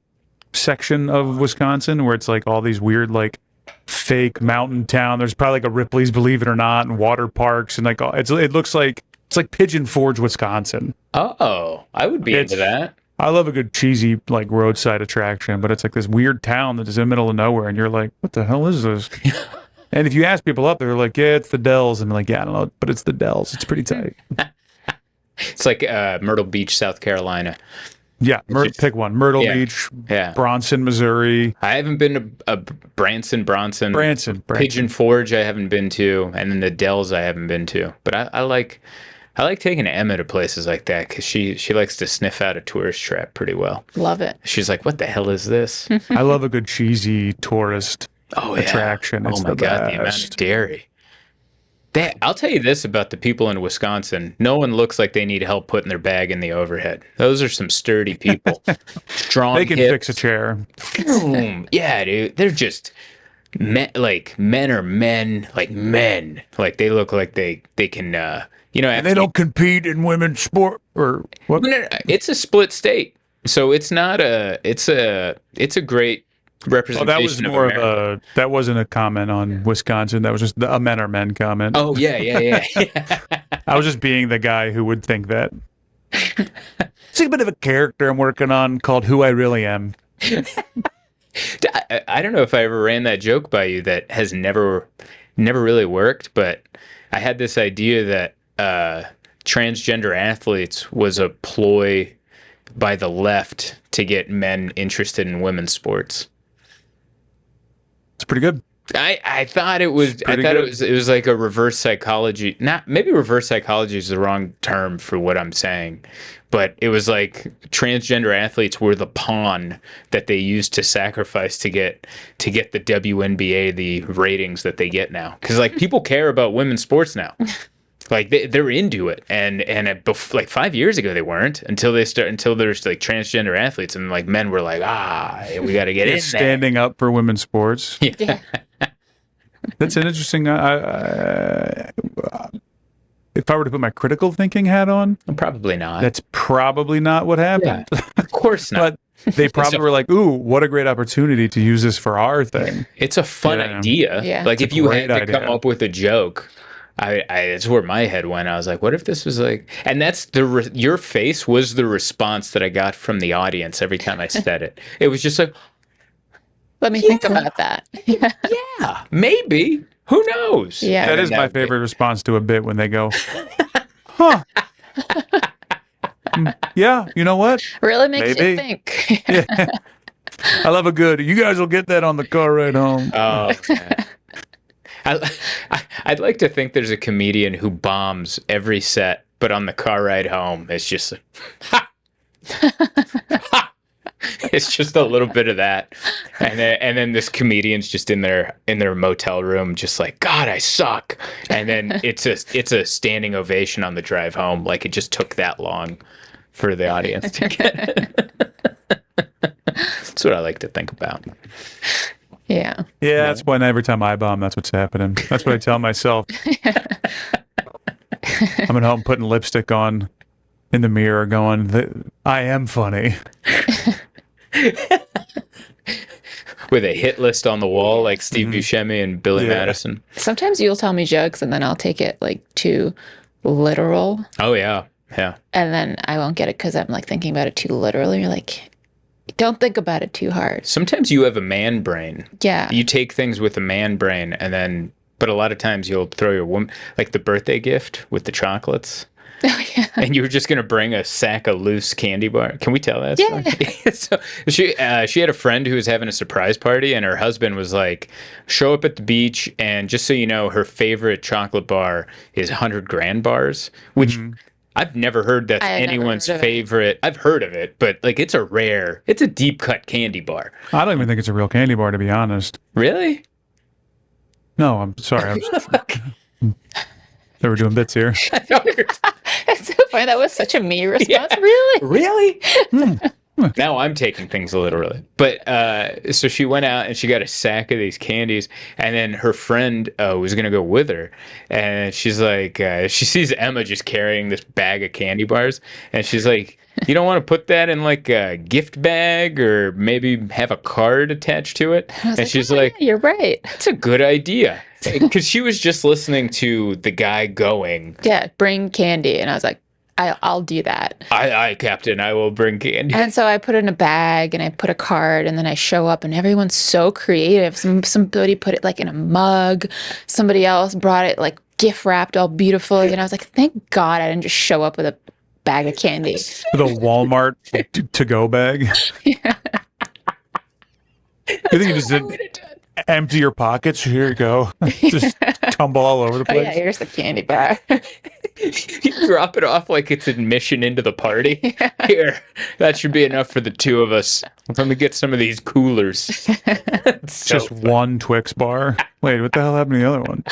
section of Wisconsin, where it's like all these weird like fake mountain town. There's probably like a Ripley's Believe It or Not and water parks and like it looks like it's like Pigeon Forge, Wisconsin. Oh, I would be into that. I love a good cheesy like roadside attraction, but it's like this weird town that is in the middle of nowhere, and you're like, what the hell is this? And if you ask people up there, they're like, yeah, it's the Dells. And I'm like, yeah, I don't know, but it's the Dells. It's pretty tight. It's like Myrtle Beach, South Carolina. Yeah, pick one. Myrtle Yeah. Beach, Yeah. Bronson, Missouri. I haven't been to Bronson. Branson. Pigeon Forge I haven't been to, and then the Dells I haven't been to. But I like taking Emma to places like that because she likes to sniff out a tourist trap pretty well. Love it. She's like, what the hell is this? I love a good cheesy tourist Oh, yeah. attraction. It's Oh my the God, the amount of best. dairy. I'll tell you this about the people in Wisconsin. No one looks like they need help putting their bag in the overhead. Those are some sturdy people. Strong They can hips. fix a chair. Boom. Yeah, dude. They're just men, like men are men, like men. Like they look like they can, And they don't compete in women's sport or what? No, it's a split state. So it's not it's a great Oh, representation that was more of America. that wasn't a comment on Wisconsin. That was just a men are men comment. Oh, yeah. I was just being the guy who would think that. It's a bit of a character I'm working on called Who I Really Am. I don't know if I ever ran that joke by you that has never really worked, but I had this idea that transgender athletes was a ploy by the left to get men interested in women's sports. It's pretty good. I thought it was pretty good. it was like a reverse psychology. Maybe reverse psychology is the wrong term for what I'm saying, but it was like transgender athletes were the pawn that they used to sacrifice to get the WNBA the ratings that they get now. Because like people care about women's sports now. Like they're into it, and like 5 years ago they weren't until there's like transgender athletes, and like men were like, we got to get in there. Standing up for women's sports. Yeah. That's an interesting. If I were to put my critical thinking hat on, Probably not. that's probably not what happened. Of course not. But they probably were like, "Ooh, what a great opportunity to use this for our thing." It's a fun Yeah. idea. Yeah. Like It's if a you had great to come idea. up with a joke, I it's where my head went. I was like, what if this was like, and that's your face was the response that I got from the audience every time I said it. It was just like, Let me think about that. Yeah. yeah, maybe. Who knows? Yeah. That is my favorite response to a bit when they go, "Huh." Yeah, you know what? Really makes Maybe. you think. Yeah. I love a good. You guys will get that on the car ride home. Oh, man. I'd like to think there's a comedian who bombs every set, but on the car ride home, it's just, ha, ha. It's just a little bit of that, and then this comedian's just in their motel room, just like, God, I suck, and then it's a standing ovation on the drive home, like it just took that long for the audience to get it. That's what I like to think about. Yeah. Yeah, that's when every time I bomb, that's what's happening. That's what I tell myself. I'm at home putting lipstick on in the mirror going, I am funny. With a hit list on the wall like Steve Buscemi and Billy Madison. Sometimes you'll tell me jokes and then I'll take it like too literal. Oh, yeah. Yeah. And then I won't get it because I'm like thinking about it too literally. You're like, don't think about it too hard. Sometimes you have a man brain. Yeah. You take things with a man brain and then, but a lot of times you'll throw your woman, like the birthday gift with the chocolates. Oh, yeah. And you were just going to bring a sack of loose candy bar. Can we tell that story? So she had a friend who was having a surprise party, and her husband was like, show up at the beach, and just so you know, her favorite chocolate bar is 100 grand bars, which I've never heard that's anyone's favorite. I've heard of it, but like it's a deep cut candy bar. I don't even think it's a real candy bar, to be honest. Really? No, I'm sorry. They were doing bits here. It's so funny. That was such a me response. Yeah. Really? Now I'm taking things literally. But so she went out and she got a sack of these candies, and then her friend was going to go with her. And she's like, she sees Emma just carrying this bag of candy bars. And she's like, you don't want to put that in like a gift bag or maybe have a card attached to it? And she's like, yeah, you're right. That's a good idea. Because she was just listening to the guy going, yeah, bring candy. And I was like, I'll do that. Aye, Captain, I will bring candy. And so I put it in a bag and I put a card, and then I show up and everyone's so creative. Somebody put it like in a mug. Somebody else brought it like gift wrapped all beautifully. And I was like, thank God I didn't just show up with a bag of candy. With a Walmart to-go bag. Yeah. You think you just didn't empty your pockets? Here you go. Just tumble all over the Oh, place. yeah, here's the candy bag. You drop it off like it's admission into the party. Yeah. Here, that should be enough for the two of us. Let me get some of these coolers. Just one Twix bar. Wait, what the hell happened to the other one?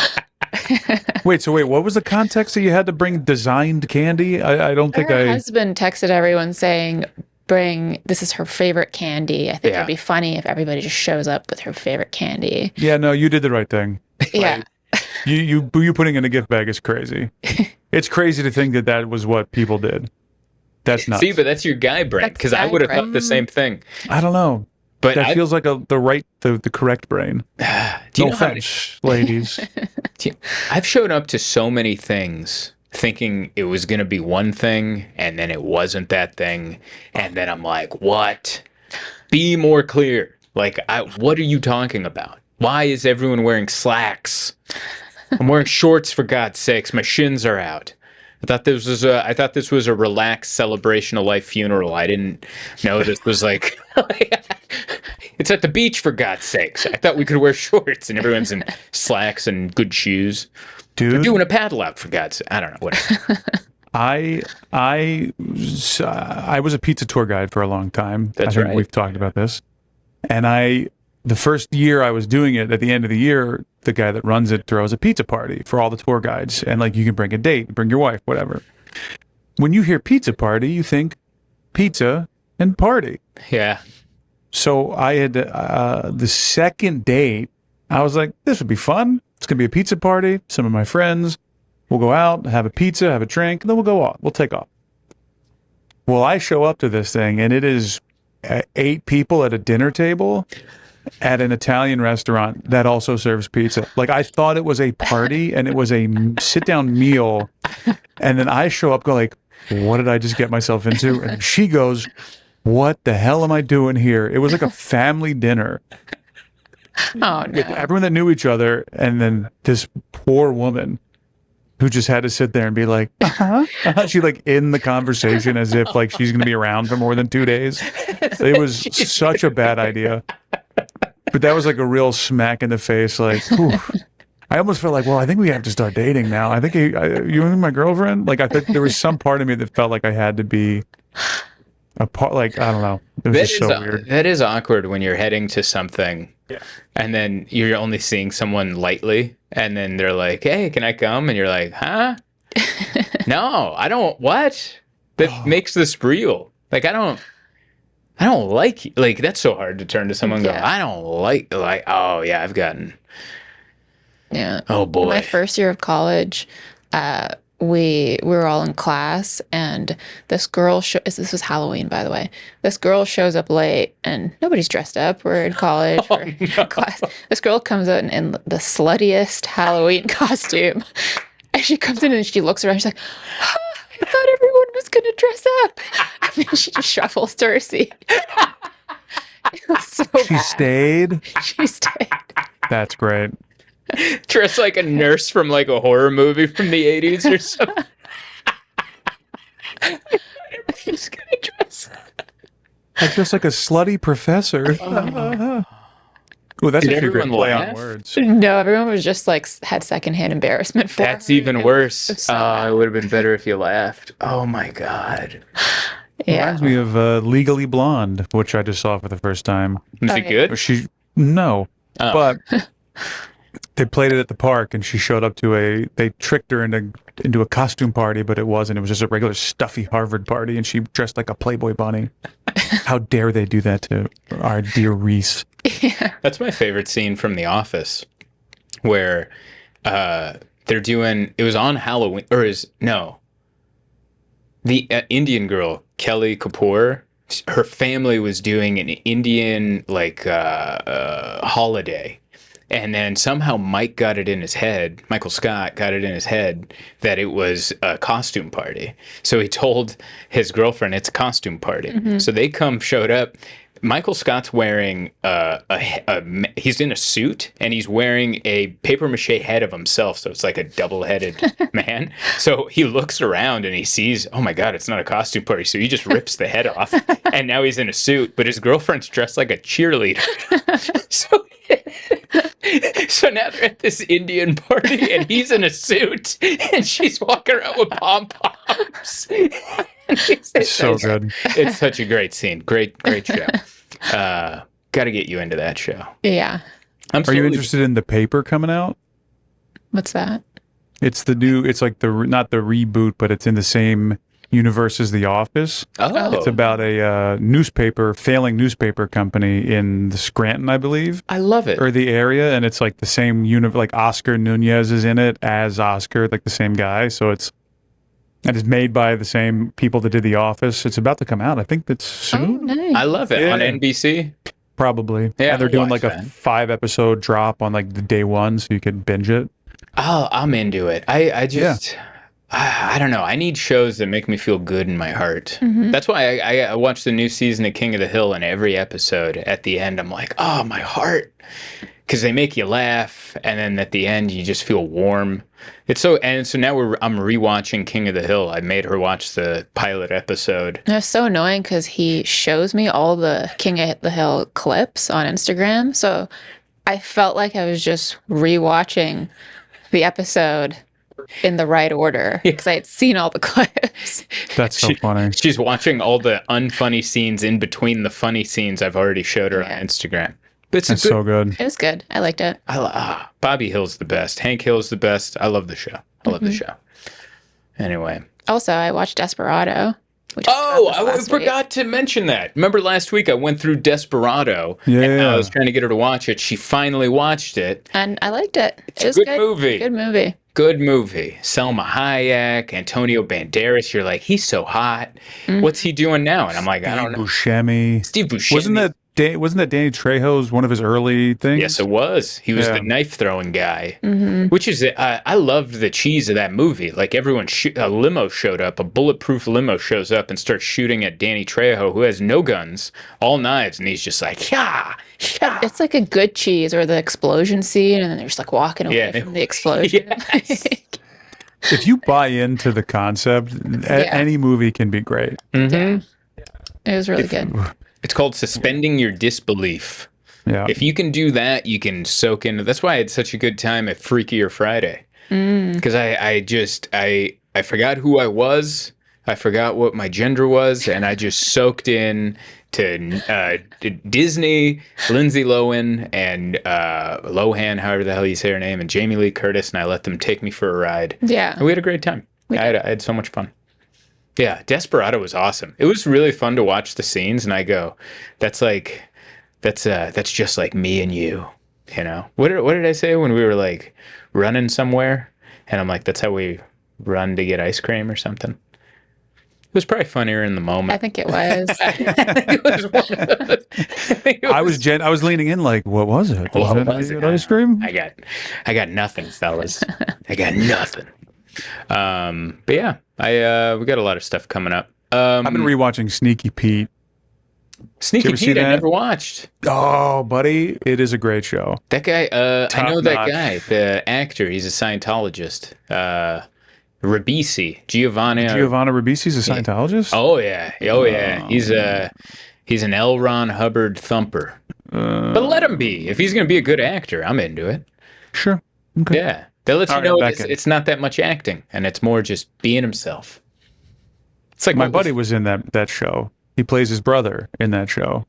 Wait, what was the context that you had to bring designed candy? I don't think Her husband texted everyone saying, this is her favorite candy. I think it'd be funny if everybody just shows up with her favorite candy. Yeah, no, you did the right thing. Yeah. You putting in a gift bag is crazy. It's crazy to think that was what people did. That's nuts. See, but that's your guy, Brent, because I would have thought the same thing. I don't know. But that feels like the correct brain. Do you no know offense, ladies. I've shown up to so many things thinking it was going to be one thing, and then it wasn't that thing. And then I'm like, what? Be more clear. Like, what are you talking about? Why is everyone wearing slacks? I'm wearing shorts, for God's sakes. My shins are out. I thought this was a relaxed celebration of life funeral. I didn't know this was like it's at the beach, for God's sakes. I thought we could wear shorts and everyone's in slacks and good shoes. Dude, we're doing a paddle out, for God's sake. I don't know. Whatever. I was a pizza tour guide for a long time. That's I think right. We've talked about this. And the first year I was doing it, at the end of the year, the guy that runs it throws a pizza party for all the tour guides. And like, you can bring a date, bring your wife, whatever. When you hear pizza party, you think pizza and party. Yeah. So I had the second date, I was like, this would be fun. It's going to be a pizza party. Some of my friends will go out, have a pizza, have a drink, and then we'll go off. We'll take off. Well, I show up to this thing, and it is 8 people at a dinner table at an Italian restaurant that also serves pizza. Like, I thought it was a party, and it was a sit-down meal. And then I show up, go like, what did I just get myself into? And she goes, what the hell am I doing here? It was like a family dinner. Oh, no. With everyone that knew each other, and then this poor woman who just had to sit there and be like, she like in the conversation as if like she's going to be around for more than 2 days. It was such a bad idea. But that was like a real smack in the face. Like, whew. I almost felt like, well, I think we have to start dating now. I think you and my girlfriend. Like I think there was some part of me that felt like I had to be a part. Like I don't know. It was just so weird. That is awkward when you're heading to something, Yeah. and then you're only seeing someone lightly, and then they're like, "Hey, can I come?" And you're like, "Huh? No, I don't." What? That makes this real. Like I don't like that's so hard to turn to someone and go, Yeah. I don't like oh yeah, I've gotten Yeah. oh boy. My first year of college, we were all in class, and this girl. This was Halloween, by the way. This girl shows up late, and nobody's dressed up. We're in college. Oh, We're in no. class. This girl comes out in the sluttiest Halloween costume, and she comes in and she looks around. She's like, "Ah, I thought everyone was gonna dress up," and then she just shuffles to her seat. It was so She bad. stayed. She stayed. That's great. Dressed like a nurse from like a horror movie from the 80s or something. Everybody's gonna dress up. Like just like a slutty professor. Oh, that's Did actually a great everyone play on laugh? words. No, everyone was just like had secondhand embarrassment for That's her. even It worse. was so bad. It would have been better if you laughed. Oh my god. Yeah. Reminds me of Legally Blonde, which I just saw for the first time. Was Oh, it yeah. good? No, Oh. but they played it at the park, and she showed up to they tricked her into a costume party, but it wasn't. It was just a regular stuffy Harvard party, and she dressed like a Playboy bunny. How dare they do that to our dear Reese? Yeah. That's my favorite scene from The Office, where they're doing. It was on Halloween, or the Indian girl Kelly Kapoor. Her family was doing an Indian holiday, and then somehow Michael Scott got it in his head that it was a costume party. So he told his girlfriend it's a costume party. So they showed up. Michael Scott's wearing he's in a suit, and he's wearing a paper mache head of himself. So it's like a double-headed man. So he looks around and he sees, oh my God, it's not a costume party. So he just rips the head off, and now he's in a suit, but his girlfriend's dressed like a cheerleader. So now they're at this Indian party, and he's in a suit, and she's walking around with pom-poms. It's so good. It's such a great scene. Great show. Got to get you into that show. Yeah. Are you interested in the paper coming out? What's that? It's the new. It's like not the reboot, but it's in the same universe as The Office. Oh, It's about a failing newspaper company in the Scranton, I believe, I love it. or the area, and it's like the same like Oscar Nunez is in it as Oscar, like the same guy. So it's made by the same people that did The Office. It's about to come out. I think that's soon. Oh, nice. I love it on Yeah. NBC. Probably. Yeah, and they're I'll doing watch like a that. 5-episode drop on like the day one, so you can binge it. Oh, I'm into it. I just, I don't know. I need shows that make me feel good in my heart. That's why I watch the new season of King of the Hill, and every episode at the end, I'm like, oh, my heart. Because they make you laugh, and then at the end, you just feel warm. So now I'm rewatching King of the Hill. I made her watch the pilot episode. It was so annoying because he shows me all the King of the Hill clips on Instagram. So I felt like I was just rewatching the episode in the right order because I had seen all the clips. That's so funny. She's watching all the unfunny scenes in between the funny scenes I've already showed her Yeah. on Instagram. It's That's so good. It was good. I liked it. Bobby Hill's the best. Hank Hill's the best. I love the show. I love the show. Anyway. Also, I watched Desperado. Which Oh, dropped I this last week. forgot to mention that. Remember last week I went through Desperado, and Yeah. I was trying to get her to watch it. She finally watched it. And I liked it. It's It was a good movie. Good movie. Good movie. Selma Hayek, Antonio Banderas. You're like, he's so hot. What's he doing now? And I'm like, I don't know. Buscemi. Steve Buscemi. Wasn't that Danny Trejo's one of his early things? Yes, it was. He was Yeah. the knife throwing guy, which is I loved the cheese of that movie. Like everyone, a limo showed up, a bulletproof limo shows up and starts shooting at Danny Trejo, who has no guns, all knives, and he's just like, yeah. It's like a good cheese or the explosion scene, and then they're just like walking away Yeah. from the explosion. Yes. If you buy into the concept, any movie can be great. It was really good. It's called Suspending Your Disbelief. Yeah. If you can do that, you can soak into. That's why I had such a good time at Freakier Friday. Because I forgot who I was. I forgot what my gender was, and I just soaked in to Disney, Lindsay Lohan, and Lohan, however the hell you say her name, and Jamie Lee Curtis, and I let them take me for a ride. Yeah. And we had a great time. I had so much fun. Yeah, Desperado was awesome. It was really fun to watch the scenes, and I go, that's just like me and you, you know? What did I say when we were like running somewhere? And I'm like, that's how we run to get ice cream or something. It was probably funnier in the moment. I think it was. I think it was one of those. I was leaning in like, what was it? What was it? Ice cream? I got nothing, fellas. I got nothing. But yeah, we got a lot of stuff coming up. I've been rewatching Sneaky Pete. Sneaky see Pete, I that? never watched. Oh, buddy, it is a great show. That guy, I know that Top-notch. guy, the actor. He's a Scientologist. Ribisi, Giovanni Ribisi's a Scientologist? Oh yeah. He's an L. Ron Hubbard thumper. But let him be. If he's gonna be a good actor, I'm into it. Sure. Okay. Yeah, that lets you All right, know I'm back in. it's not that much acting, and it's more just being himself. It's like My buddy was in that show. He plays his brother in that show.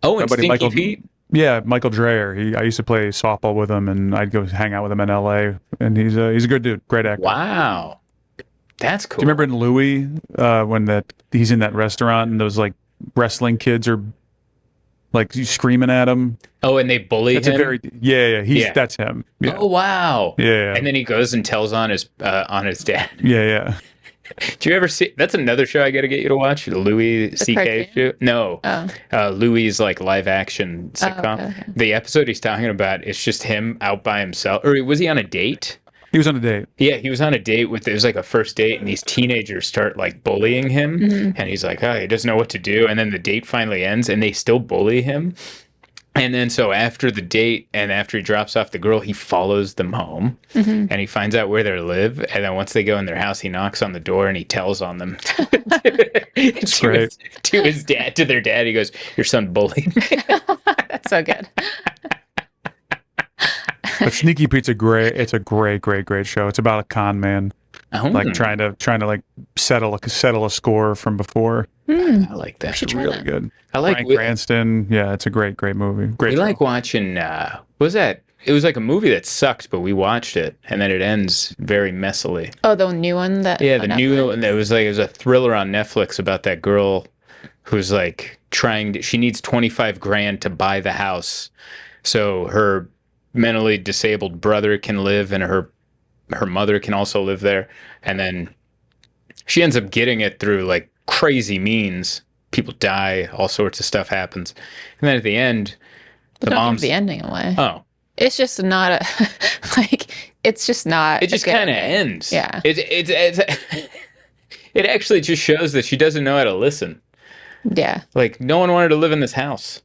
Oh, and buddy Stinky Michael- Pete. Yeah, Michael Dreyer. I used to play softball with him, and I'd go hang out with him in L.A. And he's a good dude, great actor. Wow, that's cool. Do you remember in Louis when he's in that restaurant and those like wrestling kids are like screaming at him? Oh, and they bully That's him. yeah. That's him. Yeah. Oh wow. Yeah. And then he goes and tells on his dad. Yeah. Do you ever see? That's another show I got to get you to watch. The Louis C.K. show. cartoon? No. Oh. Louis' like live action sitcom. okay. The episode he's talking about is just him out by himself. Or was he on a date? He was on a date. Yeah, he was on a date it was like a first date, and these teenagers start like bullying him, and he's like, oh, he doesn't know what to do. And then the date finally ends, and they still bully him. And then so after the date and after he drops off the girl, he follows them home and he finds out where they live. And then once they go in their house, he knocks on the door and he tells on them to his dad, to their dad. He goes, your son bullied me. That's so good. But Sneaky Pete's a great show. It's about a con man, like trying to like settle a score from before. I like that. It's really good. I like Bryan Cranston. Yeah, it's a great movie. Great. We show. like watching. What was that? It was like a movie that sucked, but we watched it, and then it ends very messily. Oh, the new one that. Yeah, the new one. It was a thriller on Netflix about that girl who's like she needs 25 grand to buy the house, so her mentally disabled brother can live, and her mother can also live there, and then she ends up getting it through like crazy means. People die, all sorts of stuff happens, and then at the end, But the don't mom's give the ending away. oh. It's just not a it's just not. It just kind of ends. Yeah. It actually just shows that she doesn't know how to listen. Yeah. Like no one wanted to live in this house.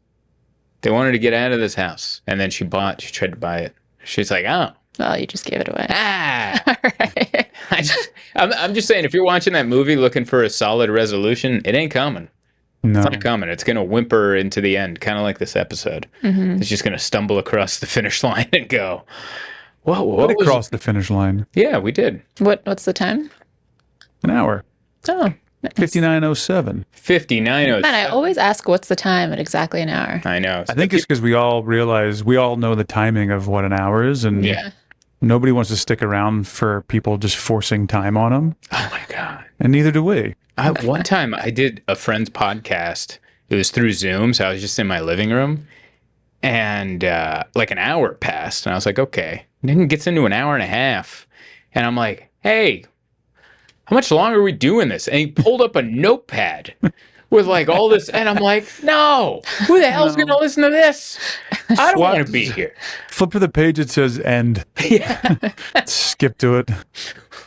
They wanted to get out of this house, and then she tried to buy it. She's like, oh, Well, you just gave it away. All right. I'm just saying, if you're watching that movie looking for a solid resolution, it ain't coming. No. It's not coming. It's going to whimper into the end, kind of like this episode. It's just going to stumble across the finish line and go, what Did it cross the finish line? Yeah, we did. What's the time? An hour. Oh, nice. 59:07. 59:07. Man, I always ask what's the time at exactly an hour. I know. I think it's because we all know the timing of what an hour is, and Yeah. nobody wants to stick around for people just forcing time on them, Oh, my God. and neither do we. One time I did a friend's podcast. It was through Zoom, so I was just in my living room, and like an hour passed, and I was like, okay. And then it gets into an hour and a half, and I'm like, hey, how much longer are we doing this? And he pulled up a notepad with like all this, and I'm like, no, who the hell's gonna listen to this? I don't What? want to be here. Flip to the page, it says end. Yeah. Skip to it.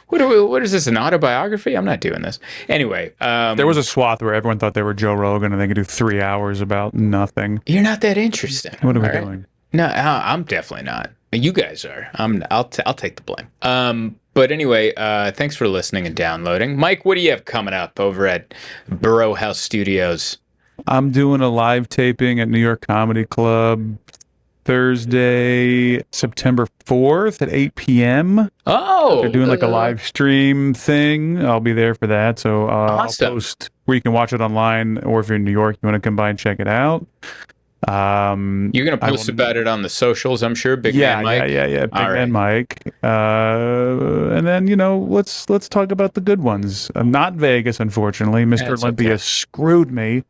What is this, an autobiography? I'm not doing this. Anyway, There was a swath where everyone thought they were Joe Rogan and they could do 3 hours about nothing. you're not that interesting. What are we all right? doing? No, I'm definitely not. You guys are. I'll take the blame. But anyway, thanks for listening and downloading. Mike, what do you have coming up over at Burrow House Studios? I'm doing a live taping at New York Comedy Club Thursday, September 4th at 8 p.m. Oh, They're doing like a live stream thing. I'll be there for that. So Awesome. I'll post where you can watch it online, or if you're in New York, you want to come by and check it out. You're gonna post about it on the socials, I'm sure. Big Man Mike. Yeah. Big All Man Mike. And then let's talk about the good ones. Not Vegas, unfortunately. Mr. That's Olympia okay. screwed me.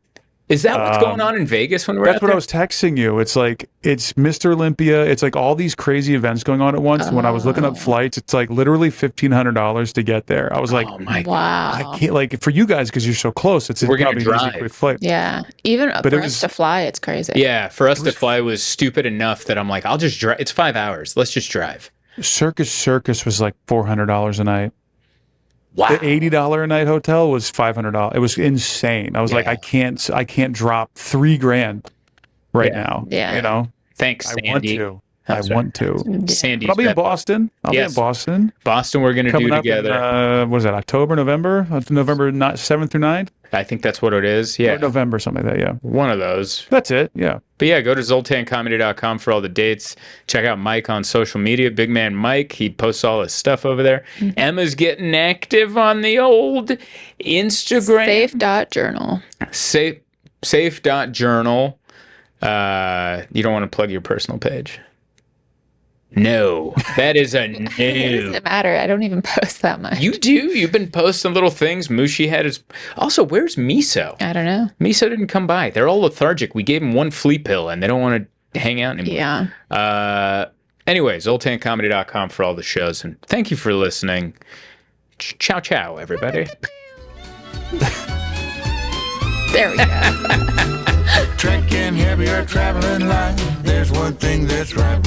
Is that what's going on in Vegas when we're That's out what there? I was texting you. It's like, it's Mr. Olympia. It's like all these crazy events going on at once. And when I was looking up flights, it's like literally $1,500 to get there. I was like, Oh my God. Wow. I can't, like, for you guys, because you're so close, it's We're gonna probably an easy, drive. quick flight. Yeah. Even But for it us was- to fly, it's crazy. Yeah, for us to fly was stupid enough that I'm like, I'll just drive. It's 5 hours. Let's just drive. Circus was like $400 a night. Wow. The $80 a night hotel was $500. It was insane. I was like, Yeah. I can't drop $3,000 right Yeah. now. Yeah. Thanks, I Sandy. want to. That's I want to. Sandy's But I'll be in bet. Boston. I'll be in Yes. Boston. Boston, we're going to do Coming up together. in, what is that, October, November? November 7th through 9th? I think that's what it is. Yeah. Or November, something like that, yeah. One of those. That's it, yeah. But yeah, go to zoltancomedy.com for all the dates. Check out Mike on social media, Big Man Mike. He posts all his stuff over there. Emma's getting active on the old Instagram. Safe.journal. Safe.journal. You don't want to plug your personal page. No, that is a It no. doesn't matter. I don't even post that much. You do? You've been posting little things. Mushi had his... Also, where's Miso? I don't know. Miso didn't come by. They're all lethargic. We gave them one flea pill, and they don't want to hang out anymore. Yeah. Anyway, zoltancomedy.com for all the shows, and thank you for listening. Ciao, ciao, everybody. There we go. Trekking heavy or traveling light, there's one thing that's right.